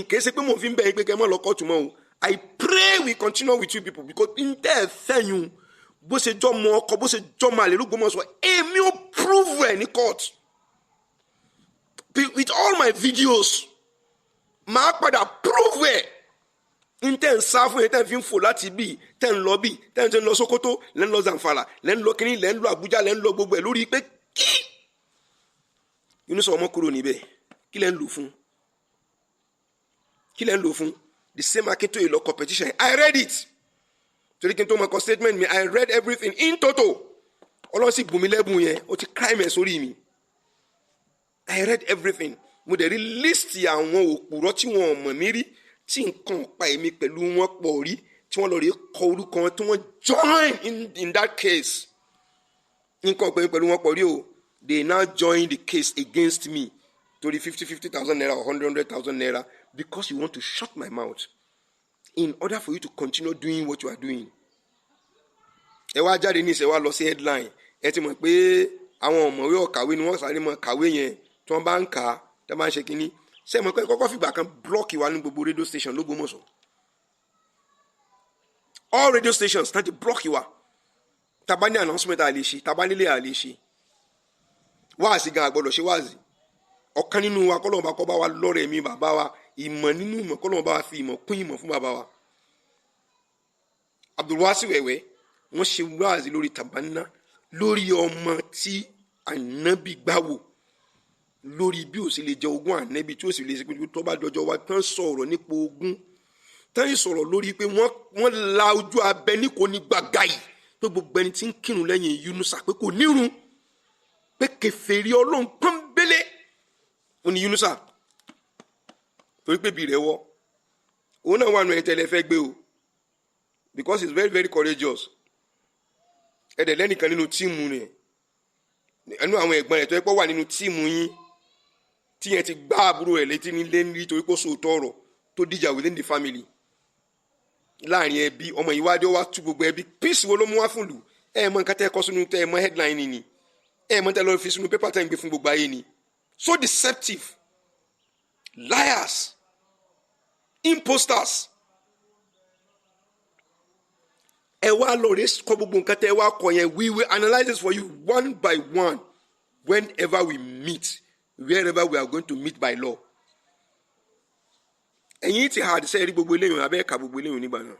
kìí ṣe pé mo fi ń bẹ̀ pé kẹ́ mọ́ lọ kọ́ọ̀tù mọ́ o. I pray we continue with you people because in there fẹ́yìn bó ṣe jọ́ mọ ọkọ bó ṣe jọ́ mọ àlè lógbó mọ́ sọ èmi ò prove ẹ̀ ní court with all my videos máa padà prove ẹ̀ n tẹ́ ń sá fún yẹn tẹ́ ń fi ń fò láti bí tẹ́ ń lọ bí tẹ́ ń lọ Sokoto lẹ́ ń lọ Zamfara lẹ́ ń lọ kínní lẹ́ ń lọ Abuja lẹ́ ń lọ gbogbo ẹ̀ lórí pé kí Yunusa ọmọ kúrò níbẹ̀ kí lẹ́ ń lò fún the same Akintoye law competition I read it torí kí n tó mọ kọ statement mi I read everything in total ọlọ́run sì bùnmi lẹ́bùn yẹn ó ti crime ẹ̀ sórí mi I read everything mo dẹ̀ rí list àwọn òpùrọ́ tí wọ́n mọ̀ mí rí tí nǹkan pa èmi pẹ̀lú wọn pọ̀ rí tí wọ́n lọ rí kọ orúkọ wọn tí wọ́n join in that case nǹkan pẹ̀lú wọn pọ̀ rí o. They now join the case against me to the 50,000 naira or 100,000 naira because you want to shut my mouth in order for you to continue doing what you are doing. Ẹ wá jáde ní ìṣẹ́ wá lọ sí headline. Ẹ ti mọ̀ pé àwọn ọ̀mọ̀wé ọ̀kàwé ni wọ́n sáré mọ̀ kàwé yẹn tí wọ́n bá ń kà á tí wọ́n bá ń ṣe kínní. Ṣé mọ̀ pé kọ́kọ́ fìgbà kan blọ́ọ̀kì wa ní gbogbo radio station l'Ógbómọ̀ṣọ́. All radio stations náà ti blọ́ọ̀kì wa. Tàbá ní announcement a lè ṣe, tàbá nílé a lè ṣe. Wáàsí gan àgbọ̀dọ̀ ṣe wáàsí. Ọ̀kan nínú wa kọ́lọ́run bá kọ́ bá wa lọ́rẹ̀ ẹ̀mí bàbá wa, ìmọ̀ nínú ìmọ̀ kọ́lọ́run bá wa fi ìmọ̀ kún ìmọ̀ fún bàbá wa. Abdulwasi Wẹ̀wẹ̀ wọ́n ṣe wáàsí lórí Tàbánà lórí ọmọ tí ànábì gbáwò lórí bí ó sì lè jẹ ogún ànábì tí ó sì lè ṣe pé tó bá dọjọ́ wa tán sọ̀rọ̀ nípa ogún tán sọ̀rọ̀ lórí pé wọ́n la ojú abẹ ní kò ní gbàgà yìí pé gbogbo ẹni tí ń kírun lẹ́yìn Yunusa pé kò nírun pé kèfèrí Ọlọ́run pọ́nbélé ó ní Yunusa torí pé bí rẹ̀ wọ́ òun náà wà nù ẹ̀tẹ̀lẹ̀ fẹ́ gbé o because he is very very courageous ẹ̀dẹ̀ lẹ́nìkan nínú tíìmù rẹ̀ ẹnu àwọn ẹ̀gbọ́n rẹ̀ tó yẹ pé wà nínú tíìmù yín tí yẹn ti gbá àbúrò rẹ̀ létí nílé nítorí pé ó sòótọ́ ọ̀rọ̀ tó dìjà within the family láàrin ẹbí ọmọ ìwádìí ó wá tú gbogbo ẹbí peace wo ló mú wá fún lù mọ nǹkan tẹ́ ẹ kọ sínú tẹ́ ẹ mọ headline ni mọ tẹ́ lọ fi sínú paper tẹ́ ń gbé fún gbogbo ayé ni so deceptive liars imposters ẹ wá lọ rẹ kọ gbogbo nǹkan tẹ́ ẹ wá kọ yẹn we will analyse this for you one by one whenever we meet wherever we are going to meet by law. Ẹ̀yin ti hard sẹ́ẹ̀rí gbogbo eléyìn abẹ́ ẹ̀ka gbogbo eléyìn nígbà náà.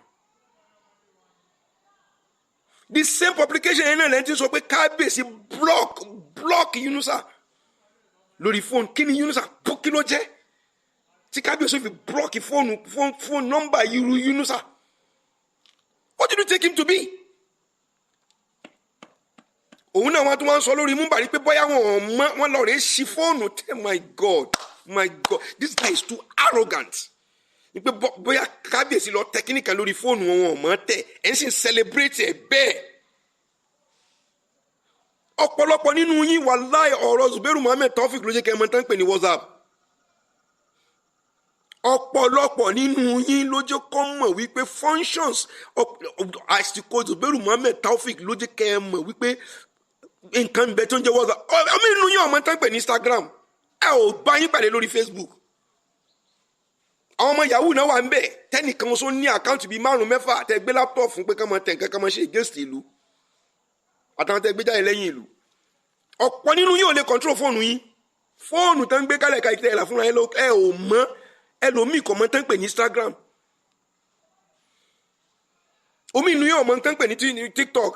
The same publication yẹn náà lẹ́yìn tí sọ pé kábíyèsí block Yunusa lórí fóònù kí ni Yunusa kí ló jẹ́ tí kábíyèsí fi block fóònù nọ́mbà Yunusa. What did you take him to be? Òun náà wọ́n tún wá ń sọ lórí múbàrí pé bóyá wọ́n lọ rẹ̀ ṣí fóònù tẹ́ my God this guy is too arrogant. Pé bóyá kábíyèsí lọ tẹkíníkà lórí fóònù wọn ọmọ tẹ ẹ ń sì ń celebrate ẹ bẹ́ẹ̀. Ọ̀pọ̀lọpọ̀ nínú yín wàláhì ọ̀rọ̀ Zubairu Muhammed Taofeek ló jẹ́ kẹ́ ẹ mọ̀ tán pè ní WhatsApp. Ọ̀pọ̀lọpọ̀ nínú yín ló jẹ́ kó mọ̀ wípé functions àsìkò Zubairu Muhammed Taofeek ló jẹ́ kẹ́ ẹ mọ̀ wípé nǹkan bẹ tó ń jẹ́ WhatsApp. Ọmọ inú yín ọmọ tán pè ní Instagram ẹ ò bá yín pàdé lórí Facebook. Àwọn ọmọ yahoo náà wà ń bẹ̀ tẹ́nìkan so ní àkáǹtì bíi 5-6 tẹ́ gbé laptop fún pé ká máa tẹ̀ nǹkan ká máa ṣe against ìlú àtàwọn tẹ́ gbé jáde lẹ́yìn ìlú. Ọ̀pọ̀ nínú yín ò lè control fóònù yín. Fóònù tán gbé kálẹ̀ ká ìtẹ́ ẹ̀là fúnra ẹ ò mọ̀ ẹlòmíì kò mọ̀ tán pè ní Instagram. Omi inú yín ò mọ̀ tán pè ní TikTok.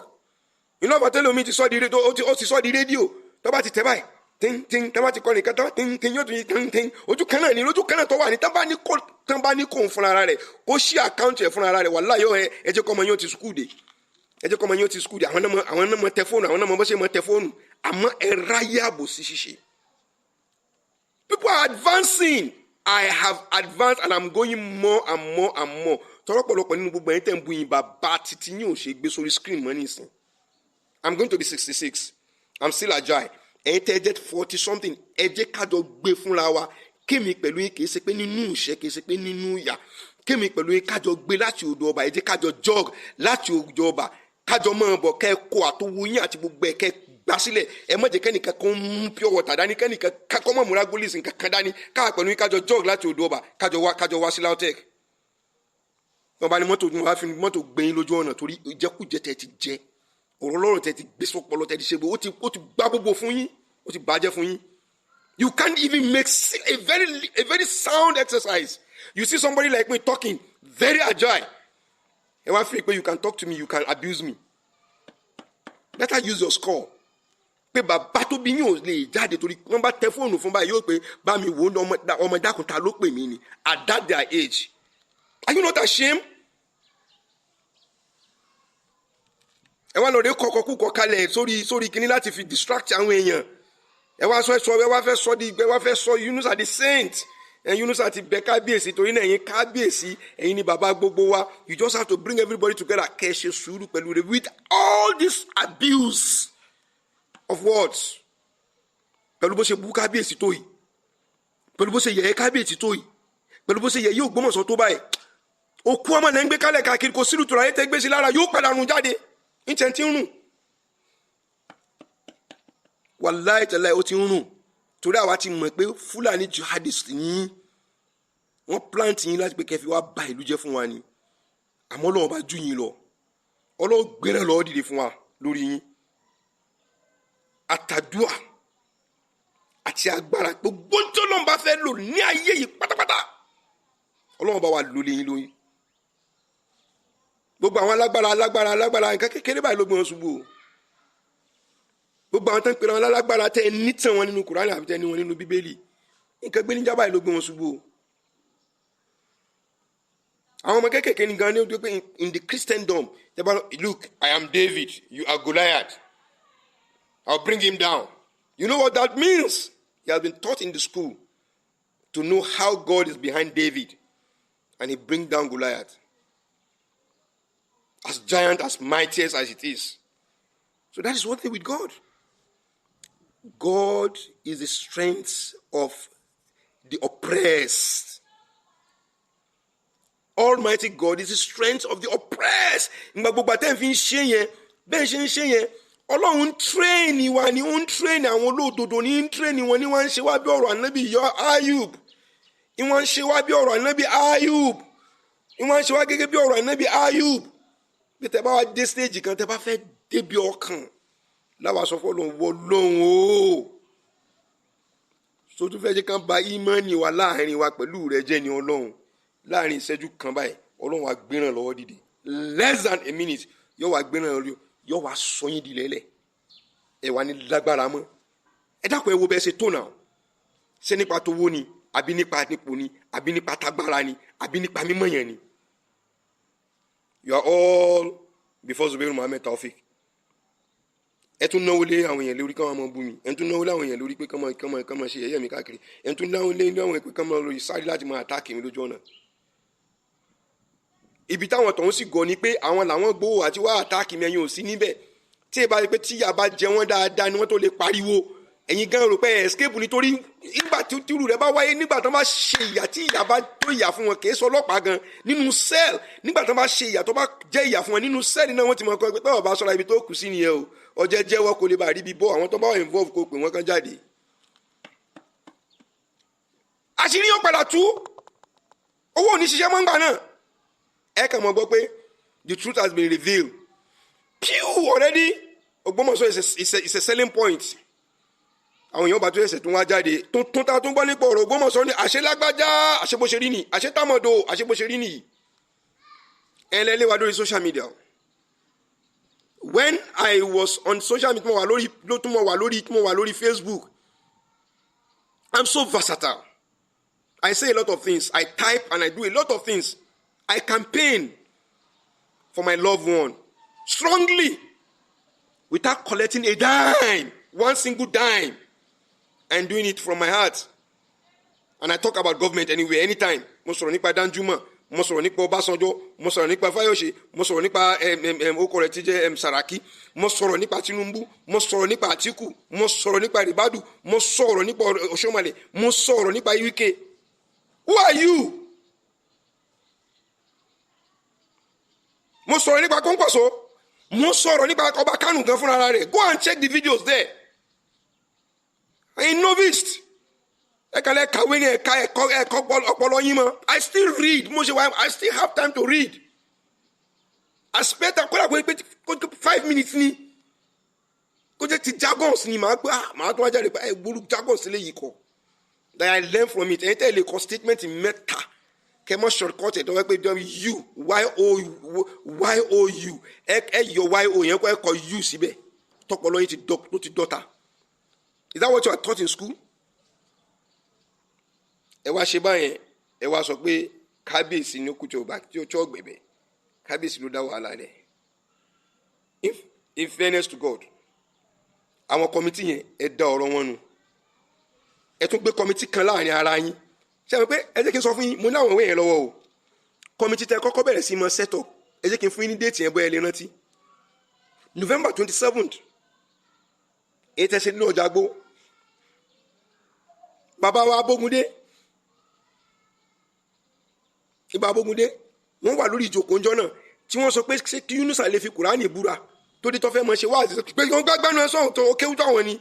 Iná bàtẹ́lẹ̀ omi ti sọ di rédíò tó bá ti tẹ̀ báyìí ting tẹ́wá ti kọ́ nìkan tán ting yóò tún yí ting ojú kan náà ní lójú kan náà tó wà ní tán bá ní kó ń fúnra ara rẹ̀ kó ṣí àkáǹtì ẹ̀ fúnra ara rẹ̀ wàláhì yóò ẹ jẹ́ kọ́ ọmọ yóò ti skul dé àwọn náà mọ tẹ fóònù àwọn náà mọ bó ṣe mọ tẹ fóònù àmọ́ ẹ ráyè àbò sí ṣíṣe. People are advancing. I have advanced and I'm going more and more and more. Tọ́lọ́pọ̀lọpọ̀ nínú gbogbo ẹ̀yin tẹ̀ ń bu yín bàbá títí yín ò ṣe gbé sórí screen mọ́ nísìn. I'm going to be 66. I'm still agile. Ẹ̀yin tẹ́ ẹ jẹ́ 40 something ẹ jẹ́ kájọ gbé fúnra wa kémi pẹ̀lú yín kìí ṣe pé nínú ìṣẹ́ kìí ṣe pé nínú ìyà kémi pẹ̀lú yín kájọ gbé láti odò ọba ẹ jẹ́ kájọ jog láti odò ọba kájọ mọ́ ọbọ̀ kẹ́ kó àtọwọ́ yín àti gbogbo ẹ̀ kẹ́ gbá sílẹ̀ ẹ má jẹ́ kẹ́nìkan kan mú pure water dání kẹ́nìkan kọ́ mọ́ múra gólísì nǹkan kan dání káà pẹ̀lú yín kájọ jog láti odò ọba kájọ wá sí LAUTECH. wọ́n bá ní mọ́tò gbẹ̀yìn lójú ọ̀nà torí ìjẹkújẹ tẹ́ ti jẹ ọ̀rọ̀ lọ́rọ̀ tẹ́ ti gbé sọ́pọ̀lọ́ tẹ́ ti ṣe ó ti gbá gbogbo fún yín ó ti bàjẹ́ fún yín. You can't even make a very sound exercise. You see somebody like me talking very agile. And one free, you can talk to me, you can abuse me. Better use your score. Pé bàbá tó bí yín ò lè jáde torí wọ́n bá tẹ fóònù fún báyìí yóò pé bá mi wò ó ọmọ dákúntà ló pè mí ni at that their age. Are you not ashamed? Ẹ wá lọ rẹ kọkọ kúkọ kalẹ̀ sórí kíní láti fi distract àwọn èèyàn. Ẹ wá fẹ́ sọ Yunusa the saint. And Yunusa ti bẹ kábíyèsí torí náà ẹ̀yin kábíyèsí ẹ̀yin ni bàbá gbogbo wa. You just have to bring everybody together. Kẹ́ ṣe sùúrù pẹ̀lú rẹ̀ with all this abuse. of words pẹ̀lú bó ṣe bú kábíyèsí tó yìí, pẹ̀lú bó ṣe yẹ̀yẹ́ kábíyèsí tó yìí, pẹ̀lú bó ṣe yẹ̀yẹ́ Ògbómọ̀ṣọ́ tó báyìí. Òkú ọmọ náà ń gbé kálẹ̀ káàkiri, kò sílùú tùràrí tẹ́ gbé sí lára, yóò padà rùn jáde ní tẹ̀ tí ń rùn. Wàláì tẹ̀lé ó ti ń rùn torí àwa ti mọ̀ pé Fúlàní jihadist ní wọ́n plant yín láti pé kẹfì wá ba ìlú jẹ́ fún wa ni. Àmọ́ Ọlọ́run bá jù yín lọ, Ọlọ́run gbéra lọ́wọ́ dìde fún wa lórí yín. Àtàdúà àti agbára gbogbo tí Ọlọ́run bá fẹ́ lò ní ayé yìí pátápátá, Ọlọ́run bá wa lò lé yín lóyún. Gbogbo àwọn alágbára nǹkan kékeré báyìí ló gbé wọn ṣubú o. Gbogbo àwọn tó ń pèrè wọn lálágbára tẹ́ ẹ nítàn wọn nínú Kùránì àbí tẹ́ ẹ ní wọn nínú Bíbélì, nǹkan gbé níjà báyìí ló gbé wọn ṣubú o. Àwọn ọmọ kékèké ní gan ni ó dé pé in the Christendom, look, I am David, you are Goliath, I'll bring him down. You know what that means? He has been taught in the school to know how God is behind David, and he brings down Goliath, as giant, as mighty as it is. So that is one thing with God. God is the strength of the oppressed. Almighty God is the strength of the oppressed. Ìgbà gbogbo àtẹ́ fi ń ṣe yẹn, bẹ́ẹ̀ ṣe ń ṣe yẹn, Ọlọ́run ń tírẹ́ẹ̀nì wa ni, ó ń tírẹ́ẹ̀nì àwọn olódodo ní, ń tírẹ́ẹ̀nì wọn ni wọ́n ń ṣe wá bí ọ̀rọ̀ ànábì Ayub. Ìwọ́n ń ṣe wá bí ọ̀rọ̀ ànábì Ayub. Ìwọ́n ń ṣe wá gẹ́gẹ́ bí ọ̀rọ̀ ànábì Ayub. Bí tẹ́ bá wá dé stage kan, tẹ́ bá fẹ́ débi ọkàn, láwa sọ fún Ọlọ́run, wọ lóhùn o. So tó fẹ́ jẹ́ kán ba ìmánì wa láàrin wa pẹ̀lú rẹ̀ jẹ́ ni Ọlọ́run. Láàrin ìṣẹ́jú kan báyìí, Ọlọ́run wa gbéràn lọ́wọ́ dìde. Less than a minute, yóò wá gbéràn lọ́wọ́, yóò wá sọ yín di lẹ́lẹ̀. Ẹ wà ní lágbára mọ́. Ẹ dákun ẹ wo bẹ́ẹ̀ ṣe tó náà. Ṣé nípa tówó ni, àbí nípa nípò ni, àbí nípa tagbára ni, àbí nípa mímọ̀ yẹn ni. You are all before Zubairu Muhammad Taofik. Ẹ tún náwó lé àwọn èèyàn lórí káwọn ọmọ bú mi. Ẹ tún náwó lé àwọn èèyàn lórí pé kọ́mọ ṣe yẹ̀yẹ́ mi káàkiri. Ẹ tún náwó lé àwọn èèyàn pé kọ́mọ lórí sáré láti máa àtáàkì mi lójú ọ̀nà. Ibi táwọn tọ̀hún sì gọ ni pé àwọn làwọn gbowó àti wá àtáàkì mi, ẹ̀yin ò sí níbẹ̀. Tí ẹ bá rí pé tíyà bá jẹ wọ́n dáadáa ni wọ́n tó lè pariwo. Ẹ̀yin gan rò pé escape nítorí nígbà tí tírú rẹ̀ bá wáyé, nígbà tí wọ́n bá ṣe ìyà tí ìyà bá tó ìyà fún wọn, kìí sọ ọlọ́pàá gan nínú cell. Nígbà tí wọ́n bá ṣe ìyà tó bá jẹ́ ìyà fún wọn nínú cell náà, wọ́n ti mọ̀ pé tọ́wọ́ bá sọ́ra ibi tó kù sí nìyẹn o. Ọjẹ́ jẹ́wọ́ kò lè bá rí bí bọ́, àwọn tó bá wà involve kò pè wọ́n kan jáde. Àṣírí yóò padà tú. Owó ò ní ṣiṣẹ́ mọ́ ńgbà náà. Ẹ kàn mọ̀ gbọ́ pé the truth has been revealed. Pew already. Ògbómọ̀ṣọ́ is a selling point. Àwọn èèyàn bá tó ẹsẹ̀ tó wá jáde tó ta tó gbọ́ nípa ọ̀rọ̀ Ògbómọ̀ṣọ́ ni àṣẹ lágbájá, àṣẹ bó ṣe rí ni, àṣẹ támọ̀dò, àṣẹ bó ṣe rí nìyí. Ẹ lẹ́lẹ́ wa lórí social media. When I was on social media, mo wà lórí Facebook. I'm so versatile. I say a lot of things. I type and I do a lot of things. I campaign for my loved one strongly without collecting a dime, one single dime, and doing it from my heart. And I talk about government anywhere, anytime. Mo sọ̀rọ̀ nípa Danjuma, mo sọ̀rọ̀ nípa Ọbásanjọ́, mo sọ̀rọ̀ nípa Fáyọ̀ṣe, mo sọ̀rọ̀ nípa okòrè tí jẹ́ Sàràkí, mo sọ̀rọ̀ nípa Tinubu, mo sọ̀rọ̀ nípa Àtíkù, mo sọ̀rọ̀ nípa Ribadu, mo sọ̀rọ̀ nípa Oṣomale, mo sọ̀rọ̀ nípa UK. Who are you? Mo sọ̀rọ̀ nípa Kọ́ńkọ́sọ, mo sọ̀rọ̀ nípa Ọba Kánù gan fúnra rẹ̀. Go and check the videos there. I'm novice. I still read. I still have time to read. I spent 5 minutes. That I learn from it. Enter a statement in meta. Kemo shortcut it. You. Y-O-U. Your Y-O. You call you sibe. Talk about it to daughter. Is that what you are taught in school? Ẹ wá ṣe báyẹn, ẹ wá sọ pé kábíyèsí ní kùtù ọba tí ó tọ́ gbẹ̀bẹ̀. Kábíyèsí ló dá wàhálà rẹ̀. In fairness to God, àwọn kọmitì yẹn ẹ dá ọ̀rọ̀ wọn nù. Ẹ tún gbé kọmitì kan láàrin ara yín. Ṣé ẹ mọ̀ pé ẹ jẹ́ kí n sọ fún yín, mo ní àwọn ìwé yẹn lọ́wọ́ o. Kọmitì tẹ kọ́kọ́ bẹ̀rẹ̀ sí mọ́ set up. Ẹ jẹ́ kí n fún yín ní déètì yẹn bọ́ ẹ lè rántí. November 27th, èyí tẹ́sí ní ọjà gbó bàbá wa Abógundé ìbá Abógundé wọ́n wà lórí ìjókòó ńjọ́ náà tí wọ́n sọ pé ṣé kí Yunusa lè fi Kùránì búra tó dé tó fẹ́ mọ̀ ṣe wáàzì pé wọ́n gbàgbánu ẹ̀ sọ̀rọ̀ tó kéwú táwọn ni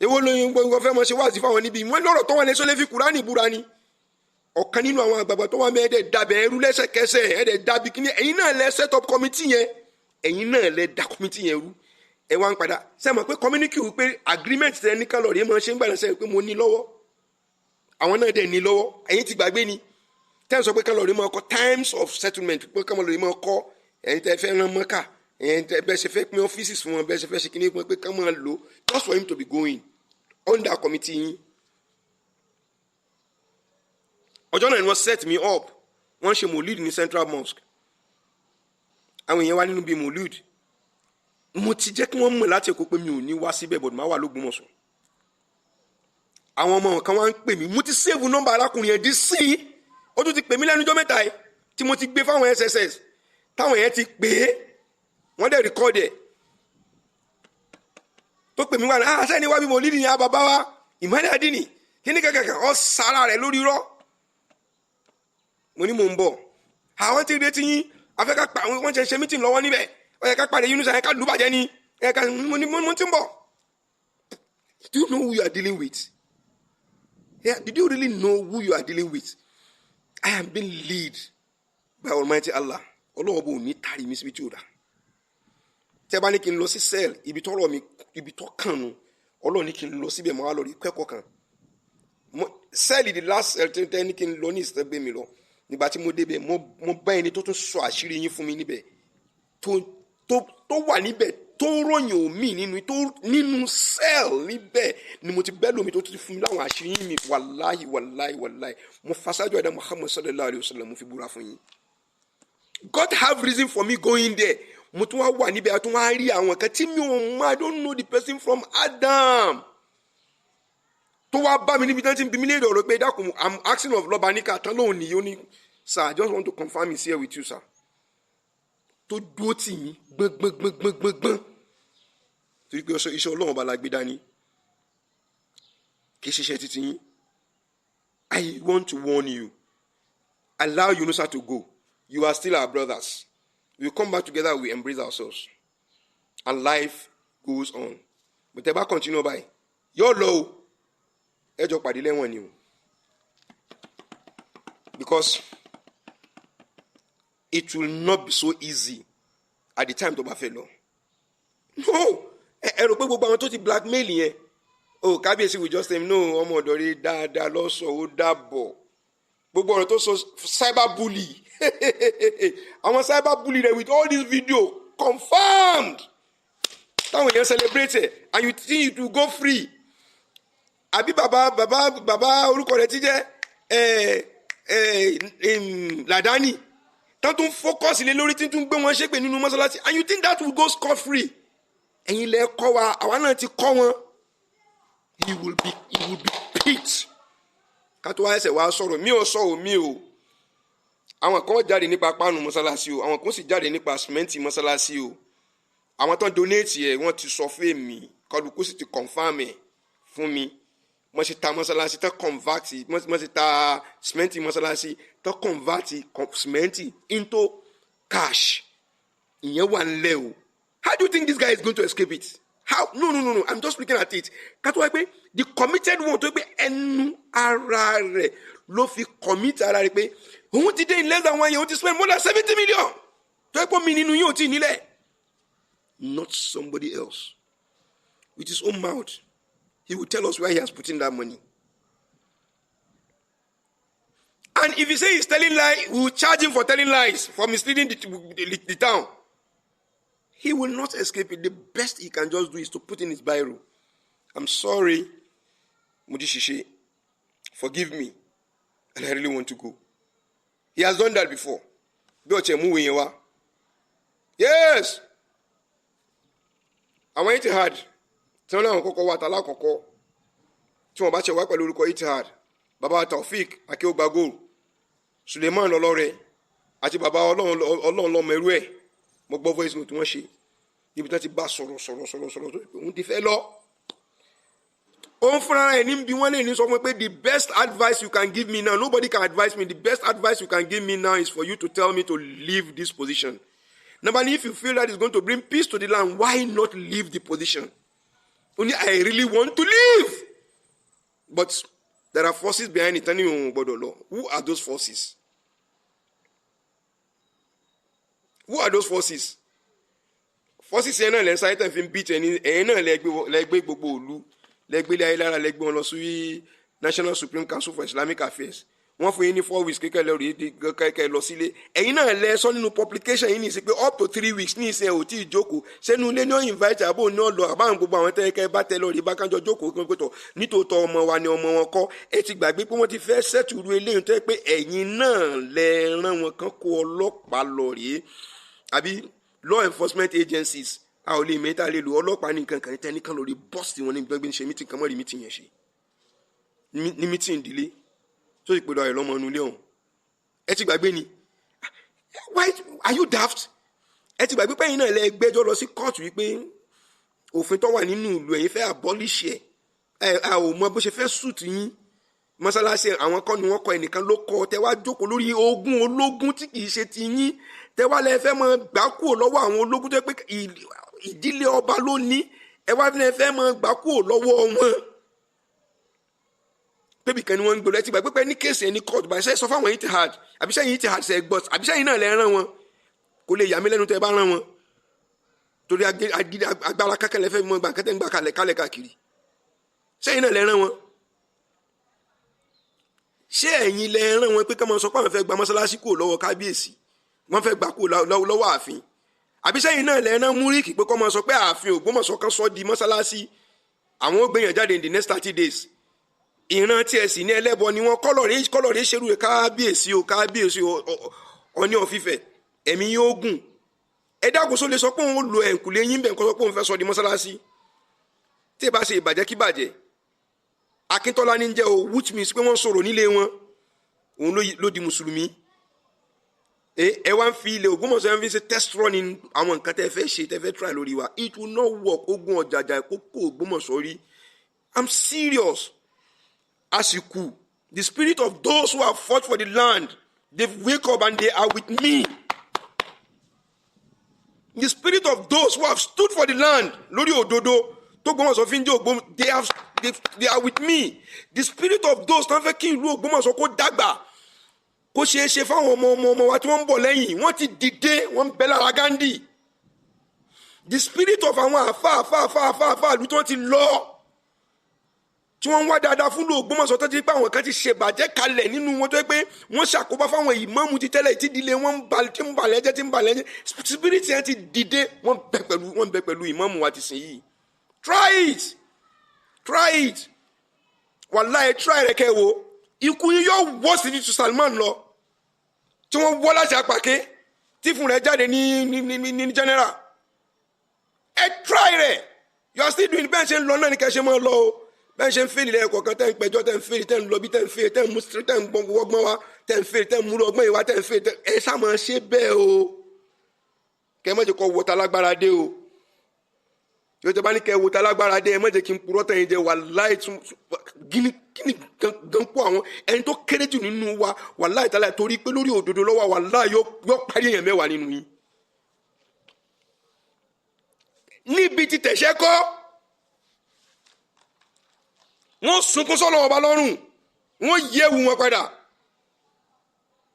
èwo lóyún gbogbo fẹ́ mọ̀ ṣe wáàzì fáwọn níbi wọ́n lọ́rọ̀ tó wọn lè sọ lè fi Kùránì búra ni ọ̀kan nínú àwọn àgbààgbà tó wà mẹ́ ẹ̀dẹ̀ dàbẹ̀ ẹrú lẹ́sẹ̀kẹsẹ̀ ẹ̀dẹ̀ dàbí kíní ẹ̀yin náà lẹ set up committee yẹn ẹ̀yin náà lẹ dá committee yẹn rú ẹ̀ wá ń padà ṣe mọ̀ pé community wípé agreement tẹ ní kálọ̀rì mọ̀ ṣe ń gbà lẹ́sẹ̀ pé mo ní lọ́wọ́ àwọn náà dẹ̀ ní lọ́wọ́ ẹ̀yin ti gbàgbé ni tẹ́ ń sọ pé kálọ̀rì mọ̀ kọ́ times of settlement pé kálọ̀rì mọ̀ kọ́ ẹ̀yin tẹ́ fẹ́ rán mọ́kà ẹ̀yin tẹ́ bẹ́ẹ̀ ṣe fẹ́ pín offices fún wọn bẹ́ẹ̀ ṣe fẹ́ ṣe kíní pé ká máa lò just for him to be going under committee yín. ọjọ́ náà ni wọ́n set me up wọ́n ṣe molid ní Central Mosque àwọn èèyàn wá nínú bíi molid mo ti jẹ́ kí wọ́n mọ̀ láti Èkó pé mi ò ní wá síbẹ̀ bọ̀dù máa wà l'Ógbómọ̀ṣọ́ àwọn ọmọ kan wá ń pè mí mo ti save nọ́mbà arákùnrin yẹn dí sí i ó tún ti pè mí lẹ́nu ọjọ́ mẹ́ta yìí tí mo ti gbé fáwọn SSS táwọn yẹn ti pè é wọ́n dẹ̀ record ẹ̀ tó pè mí wá náà sẹ́ni wá bí molid ní abàbá wa Ìmọ̀lẹ̀ Àdínì kí ní kẹ̀kẹ́ ọ sára rẹ̀ lórí rọ́ mo ní mò ń bọ̀ àwọn tí retí yín afẹ́ká pa àwọn wọ́n ṣe meeting lọ́wọ́ níbẹ̀ ó yẹ ká pàdé Yunusa yẹn ká lù bàjẹ́ ni ẹ̀ka mo ti ń bọ̀. Do you know who you are dealing with? Yeah, did you really know who you are dealing with? I am being led by Almighty Allah. Ọlọ́run bò ní tàrí mi síbi tí ó dá. Tẹ́ bá ní kí n lọ sí cell ibi tọ́rọ̀ mi ibi tọ́ kàn nù Ọlọ́run ní kí n lọ síbẹ̀ máa lọ rí kẹ́kọ̀ọ́ kan. Cell the last cell tẹ́ ní kí n lọ ní ìsẹ́gbẹ́ mi lọ. Nígbà tí mo débẹ̀ mo bá ẹni tó tún sọ àṣírí yín fún mi níbẹ̀ tó wà níbẹ̀ tó ròyìn omi nínú cell níbẹ̀ ni mo ti bẹ́ lómi tó ti fún mi láwọn àṣírí yín mi wàláhì mo fasájú ẹ̀dá Muhammad sallallahu alayhi wa sallam mo fi búra fún yín. God have reason for me going there mo tún wá wà níbẹ̀ àtún wá rí àwọn kan tí mi ò mọ̀ I don't know the person from Adam tó wá bá mi níbi tí wọ́n ti ń bí mi léèrè ọ̀rọ̀ pé dákun I'm asking of lọ́ba níkà tán lóhùn nìyí ó ní sir I just want to confirm is here with you sir tó dúró tì mí gbọ́ngbọ́ngbọ́ngbọ́ngbọ́n torí pé iṣẹ́ Ọlọ́run ọba la gbé dání kì í ṣiṣẹ́ títí yín. I want to warn you allow Yunusa to go you are still our brothers we come back together we embrace ourselves and life goes on but ẹ bá continue báyìí yóò lọ o ẹjọ́ pàdé lẹ́wọ̀n ni o because it will not be so easy at the time tó bá fẹ́ lọ. No ẹ rò pé gbogbo àwọn tó ti blackmail yẹn o kábíyèsí we just say no ọmọ ọ̀dọ́ rí dáadáa lọ́sọ̀ ó dàbọ̀ gbogbo ọ̀rọ̀ tó sọ cyber bully àwọn cyber bully rẹ̀ with all this video confirmed táwọn èèyàn celebrate it and you think it will go free àbí bàbá orúkọ rẹ̀ ti jẹ́ Ládàáni tán tún focus lé lórí tí tún gbé wọn ṣépè nínú mọ́sálásí and you think that will go scot free ẹ̀yin lẹ kọ́ wa àwa náà ti kọ́ wọn he will be picked ká tó wá ẹsẹ̀ wá sọ̀rọ̀ mi ò sọ omi o àwọn kan jáde nípa páànù mọ́sálásí o àwọn kan sì jáde nípa sìmẹ́ǹtì mọ́sálásí o àwọn tán donate ẹ̀ wọ́n ti sọ fún èmi kọlùkù sì ti confirm ẹ̀ fún mi wọ́n sì ta mọ́sálásí tán convert wọ́n sì ta sìmẹ́ǹtì mọ́sálásí tán convert sìmẹ́ǹtì into cash ìyẹn wà nílẹ̀ o. How do you think this guy is going to escape it? How? No. I'm just looking at it. Kátó wá pé the committed one tó pé ẹnu ara rẹ̀ ló fi commit ara rẹ̀ pé òun ti dé in less than 1 year òun ti spend more than 70 million. Tó yẹ pé mi nínú yóò ti nílẹ̀. Not somebody else. With his own mouth, he will tell us where he has put in that money. And if he say he's telling lies, we will charge him for telling lies, for misleading the town. He will not escape it. The best he can just do is to put in his biro. I'm sorry, Mudishishe. Forgive me. And I really want to go. He has done that before. Yes. Àwọn Etihad tí wọ́n náà kọ́kọ́ wá tàlá kọ́kọ́ tí wọ́n bá ṣe wá pẹ̀lú orúkọ Etihad bàbá Taofik Akeogbagoro Suleiman Ọlọ́rẹ̀ àti bàbá Ọlọ́run lọ́mọ ẹrú ẹ̀ mo gbọ́ voice note wọ́n ṣe níbi tí wọ́n ti bá sọ̀rọ̀ tó òun ti fẹ́ lọ òun fúnra ẹ̀ ní bí wọ́n lè ní sọ fún pé the best advice you can give me now, nobody can advise me, the best advice you can give me now is for you to tell me to leave this position. Number one, if you feel that it's going to bring peace to the land, why not leave the position? Only I really want to leave. But there are forces behind it. Who are those forces? Who are those forces? Forces yẹn náà lẹ sáyé tẹ̀ fi ń beat ẹ̀yin náà lẹ́gbẹ́ gbogbo òlu lẹ́gbẹ́ ilé ayélujára lẹ́gbẹ́ wọn lọ sí National Supreme Council for Islamic Affairs. Wọ́n fún yín ní 4 weeks kékeré lọ sílé. Ẹ̀yin náà lẹ sọ nínú publication yìí ní ìsìn pé up to 3 weeks ní ìsìn ẹ̀ ò tí ì jókòó. Sẹ́nu ilé ní ó invite àbò ní ọ̀lọ́ àbáwọn gbogbo àwọn tẹ́lẹ̀kẹ́ bá tẹ́ lọ́ọ̀rì bá kájọ jókòó kí wọ́n pẹ̀tọ̀ nítòótọ́ ọmọ wa ni ọmọ wọn kọ́. Ẹ ti gbàgbé pé wọ́n ti fẹ́ sẹ́tùrú eléyìí tó yẹ pé ẹ̀yin náà lẹ rán wọn kan kó ọlọ́pàá lọ́ọ̀rì àbí law enforcement agencies a ò lè mẹ́ta lè lo ọlọ́pàá ní nǹkan kan ní tẹ́nìkan lórí bọ́ọ̀sì wọn ní gbẹ́gbẹ́ ṣe meeting kan mọ́ rí meeting yẹn ṣe ní meeting ìdílé tó sì pẹ̀lú àìlọ́mọ inú ilé ọ̀hún. Ẹ ti gbàgbé ni, why are you daft? Ẹ ti gbàgbé pẹ́yìn náà lẹ gbẹ́jọ́ lọ sí kóòtù wípé òfin tó wà nínú ìlú ẹ̀yin fẹ́ abolish ẹ̀ a ò mọ bó ṣe fẹ́ suit yín. Mọ́sálásí àwọn kan ni wọ́n kọ ẹnìkan ló kọ tẹ wá jókòó lórí ogún ológun tí kì í ṣe ti yín tẹ wá lẹ fẹ́ mọ gbà kúrò lọ́wọ́ àwọn ológun tó pé ìdílé ọba ló ní ẹ wá lẹ fẹ́ mọ gbà kúrò lọ́wọ́ wọn. Pébì kan ni wọ́n ń gbọ́dọ̀ ẹ ti gbà pé ní kéèsì ẹni court bá ṣe sọ fáwọn Etihad àbíṣẹ́ yìí Etihad ṣe gbọ́ àbíṣẹ́ yìí náà lẹ rán wọn kò lè yà mí lẹ́nu tẹ bá rán wọn torí agbára kákẹ́lẹ́ fẹ́ mọ gbà kẹ́tẹ́ ń gbà kalẹ̀ káàkiri sẹ́yìn náà lẹ rán wọn. Ṣé ẹ̀yin lẹ rán wọn pé ká máa sọ pé àwọn fẹ́ gba mọ́sálásí kúrò lọ́wọ́ kábíyèsí wọ́n fẹ́ gbà kúrò lọ́wọ́ ààfin àbí sẹ́yìn náà lẹ rán Múríkì pé kó máa sọ pé ààfin Ògbómọ̀ṣọ́ kan sọ di mọ́sálásí àwọn ó gbéyàn jáde in the next 30 days ìran tí ẹ sì ní ẹlẹ́bọ ni wọ́n kọ́lọ̀rẹ́ ṣerú rẹ̀ kábíyèsí Ọọ̀ni of Ifẹ̀ ẹ̀mí yóò gùn ẹ dákòóso lè sọ pé òun lo ẹ̀ǹkùlé yín bẹ̀ kọ́ sọ pé òun fẹ́ sọ di mọ́sálásí tí ẹ bá ṣe ìbàjẹ́ kí bàjẹ́ Akíntọ́lá ní jẹ́ o which means pé wọ́n sọ̀rọ̀ nílé wọn òun ló di mùsùlùmí ẹ wá ń fi ilẹ̀ Ògbómọ̀ṣọ́ ẹ fi ṣe test running àwọn nǹkan tẹ́ fẹ́ ṣe tẹ́ fẹ́ try lórí wa it will not work. Ogun ọ̀jàjà kókó Ògbómọ̀ṣọ́ rí I'm serious. Àsìkò the spirit of those who have fought for the land they wake up and they are with me. The spirit of those who have stood for the land lórí òdodo tó Ògbómọ̀ṣọ́ fi ń jẹ́ Ògbómọ̀ṣọ́ they are with me. The spirit of those tó ń fẹ́ kí ìlú Ògbómọ̀ṣọ́ kó dàgbà kó ṣeé ṣe fáwọn ọmọ wa tí wọ́n ń bọ̀ lẹ́yìn wọ́n ti dìde wọ́n ń bẹ lára Gandhi. The spirit of àwọn àfáà ìlú tí wọ́n ti lọ tí wọ́n ń wá dáadáa fún ìlú Ògbómọ̀ṣọ́ tó ti pé àwọn kan ti ṣe bàjẹ́ kalẹ̀ nínú wọn tó pé wọ́n ṣàkóbá fáwọn ìmáàmù ti tẹ́lẹ̀ tí ìdílé wọn ń balẹ̀ jẹ́ spirit yẹn ti dìde wọ́n bẹ pẹ̀lú ìmáàmù wa ti sìn yìí. Try it. Wàláhì try rẹ̀ kẹ́ wo ikú yín yóò wọ́ sí ní Salman lọ tí wọ́n wọ́ láti apàké tí fún rẹ̀ jáde ní general. Ẹ try rẹ̀ you are still doing bẹ́ẹ̀ ṣe ń lọ náà ní kẹ́ ṣe máa lọ o bẹ́ẹ̀ ṣe ń fèlì lẹ́yìn kọ̀ọ̀kan tẹ́ ń pẹjọ́ tẹ́ ń fèlì tẹ́ ń lọ bí tẹ́ ń fèlì tẹ́ ń mú tẹ́ ń gbọ́ngbọ́n wá tẹ́ ń fèlì tẹ́ ń múlò ọgbọ́n ìwá tẹ́ ń fèlì ẹ ṣá máa ṣe bẹ́ẹ̀ o kẹ́ ẹ má jẹ́ kó wọ́ta lágbára dé o yóò tẹ́ bá ní kẹ́ ẹ wọ́ta lágbára dé ẹ má jẹ́ kí n purọ́ tẹ̀yìn jẹ wàláhì gíní gan pọ̀ àwọn ẹni tó kéré jù nínú wa wàláhì tálẹ̀ torí pé lórí òdodo lọ́wọ́ wàláhì yóò parí èèyàn 10 nínú yín níbi ti tẹ̀ṣẹ́ kọ́ wọ́n sunkún sọ́lọ́ ọba lọ́rùn wọ́n yẹ̀wù wọn padà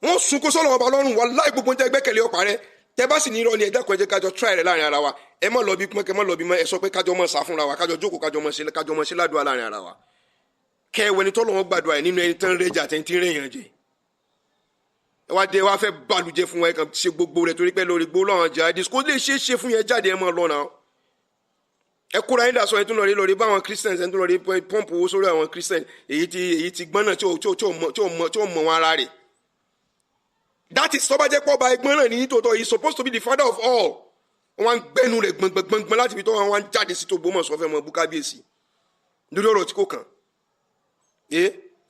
wọ́n sunkún sọ́lọ́ ọba lọ́rùn wàláhì gbogbo tẹ́ gbẹ́kẹ̀lé ọ̀pá rẹ tẹ́ bá sì ní irọ́ ni ẹ̀dá kan jẹ́ kájọ try rẹ̀ láàrin ara wa ẹ má lọ bí pọ́n kẹ́ má lọ bí mọ́ ẹ sọ pé kájọ mọ́ sá fúnra wa kájọ jókòó kájọ mọ́ ṣe ládùúgbò láàrin ara wa kẹ́ ẹ wẹni tọ́lọ́ wọn gbàdúrà ẹ̀ nínú ẹni tán rẹ́jà tẹ́ ń tí ń rẹ̀yàn jẹ ẹ wá dé wá fẹ́ balùjẹ fún wa ẹ kàn ṣe gbogbo rẹ̀ torí pé lórí gbó lọ́wọ́n jihadis kó lè ṣe fún yẹn jáde ẹ má lọ náà ẹ kóra yín dàsọ ẹ tún lórí bá àwọn Christians ẹ tún lórí pọ́ǹpù owó sórí àwọn Christians èyí ti gbọ́n náà tí ò mọ̀ wọn ara rẹ̀ that is tọ́ba jẹ́ pọ́ ba ẹgbọ́n náà ní tòótọ́ he is supposed to be the father of all wọ́n ń gbẹ́nu rẹ̀ gbọ̀ngbọ̀ngbọ̀n láti fi tó wọn wá ń jáde sí tó Ògbómọ̀ṣọ́ fẹ́ mọ bú kábíyèsí lórí ọ̀rọ̀ tí kò kàn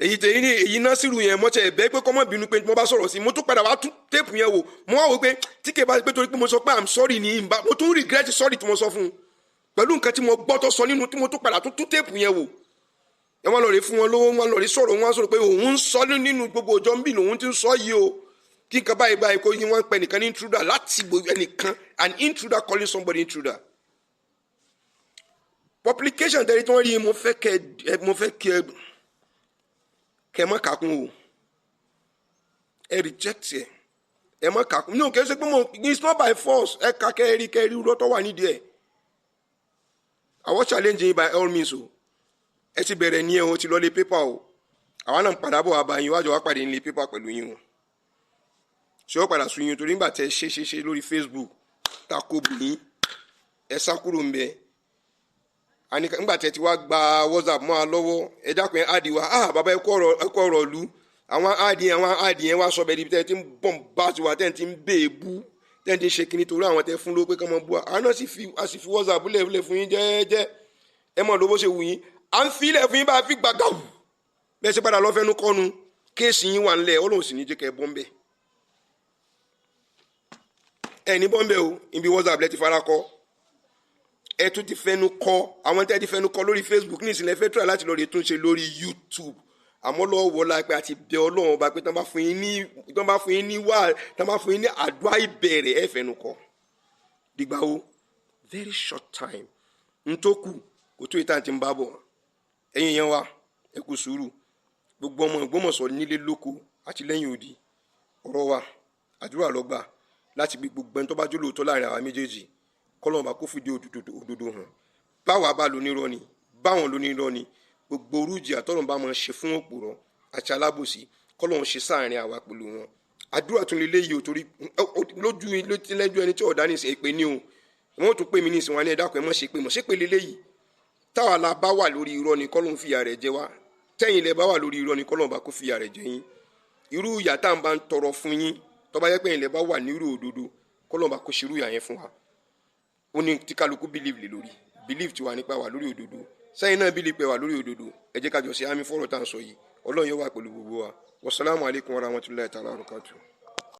èyí Násírù yẹn mọ́tẹ́ ẹ̀bẹ́ pé kọ́mọ́ bínú pé mo bá sọ̀rọ̀ sí mo tún padà wá tún téèpù yẹn wò mo wá wò pé tí kè bá pé torí pé mo sọ pé I'm sorry ní mo tún regret sorry tí mo sọ fún un pẹ̀lú nǹkan tí mo gbọ́ tó sọ nínú tí mo tún padà tún téèpù yẹn wò ẹ wọ́n lọ rí fún wọn lówó, wọ́n lọ rí sọ̀rọ̀, wọ́n sọ̀rọ̀ pé òun ń sọ nínú gbogbo ọjọ́ ń bì lòun ti ń sọ yìí o, kí nǹkan báyìí báyìí kó yín wọ́n pẹ́ nìkan ní intruder, láti ẹnìkan an intruder calling somebody intruder. Publication tẹ́lẹ̀ tí wọ́n rí mo fẹ́ kẹ́ mọ́ kàkún o, ẹ reject ẹ mọ́ kàkún. ní òkè ṣe pé it's not by force, ẹ kà kẹ́rí rọ́tọ́ wà nídìí ẹ̀. àwọn challenge yín by all means o, ẹ ti bẹ̀rẹ̀ ní ẹ̀ o, ti lọ lé pépà o, àwọn náà ń padà bọ̀ wá bá yín, wájú wá pàdé ní lé pépà pẹ̀lú yín o. ṣé ó padà sùn yín torí nígbà tẹ ṣe lórí Facebook tako bìín ẹ sá kúrò ń bẹ, nígbà tẹ ti wá gba WhatsApp mọ́ a lọ́wọ́, ẹ dákun ẹ áàdì wa, bàbá ẹ kọ́ ọ̀rọ̀ lu àwọn áàdì yẹn wá sọ bẹ́ẹ̀ níbi tẹ́ ti ń bọ̀m bá ti wà, tẹ́ ti ń bèèbú, tẹ́ ti ń ṣe kíní torí àwọn tẹ́ fún ló pé kọ́ mọ́ bú wa. àwọn náà sì fi WhatsApp lẹ̀ fún yín jẹ́ẹ́jẹ́, ẹ mọ̀ ló bó ṣe wù yín, à ń fi ilẹ̀ fún yín bá a fi gbàgbà wù bẹ́ẹ̀ ṣe padà lọ́ fẹ́nu kọ́nu, kéèsì yín wà ńlẹ̀, Ọlọ́run sì ní jẹ́ kẹ́ ẹ bọ́m̀bẹ̀. ẹ ní bọ́m̀bẹ̀ o, ibi WhatsApp lẹ ti fara kọ́, ẹ tún ti fẹ́nu kọ́, àwọn tẹ́ ti fẹ́nu kọ́ lórí Facebook ní ìsìnlẹ̀ fẹ́ tura láti lọ rí tún ṣe lórí YouTube. àmọ́ lọ́wọ́ wọlá pé àti bẹ Ọlọ́run ọba pé tán bá fún yín ní àdúrà ìbẹ̀rẹ̀ ẹ fẹ́nu kọ́. dìgbà wo very short time n tó kù kò tó ìta ti ń bá bọ̀. ẹ̀yin yẹn wa ẹ kú sùúrù, gbogbo ọmọ Ògbómọ̀ṣọ́ nílé lóko àti lẹ́yìn odi, ọ̀rọ̀ wa àdúrà lọ́gbà láti gbé gbogbo ẹni tó bá jólóòtọ́ láàrin àwa méjèèjì, kọ́lọ́run bá kó fìdí òdodo hàn. báwa bá lónírọ́ ni, báwọn lónírọ́ ni, gbogbo orújì àtọ́run bá máa ṣe fún òpùrọ́ àti alábòsí, kọ́lọ́run ṣe sáàrin àwa pẹ̀lú wọn. àdúrà tún lélẹ́ yìí o, torí lójú ẹni tí ọ̀dá ní ìsìn èpè ní o, wọ́n tún pè mí ní ìsìn wọn ní ẹ̀dá kan ẹ̀ mọ́ ṣe pé mọ́ ṣe pé lélẹ́ yìí. táwa la bá wà lórí irọ́ ni kọ́lọ́run fìyà rẹ̀ jẹ wá, tẹ́yìn lẹ bá wà lórí irọ́ ni kọ́lọ́run bá kó fìyà rẹ̀ jẹ yín. irú ìyà tá à ń bá ń tọrọ fún yín, tó bá yẹ pé ẹ̀yin lẹ bá wà ní irú òdodo, kọ́lọ́run bá kó ṣerú ìyà yẹn fún wa. ó ní tí kálukú believe lé lórí, believe ti wà nípa wà lórí òdodo, sẹ́yìn náà believe pé wà lórí òdodo, ẹ jẹ́ ká jọ ṣe àmì fọ́rọ̀ tá à ń sọ yìí. Ọlọ́run yóò wà pẹ̀lú gbogbo wa. Wassalamu alaikum warahmatullahi ta'ala wabarakatuh.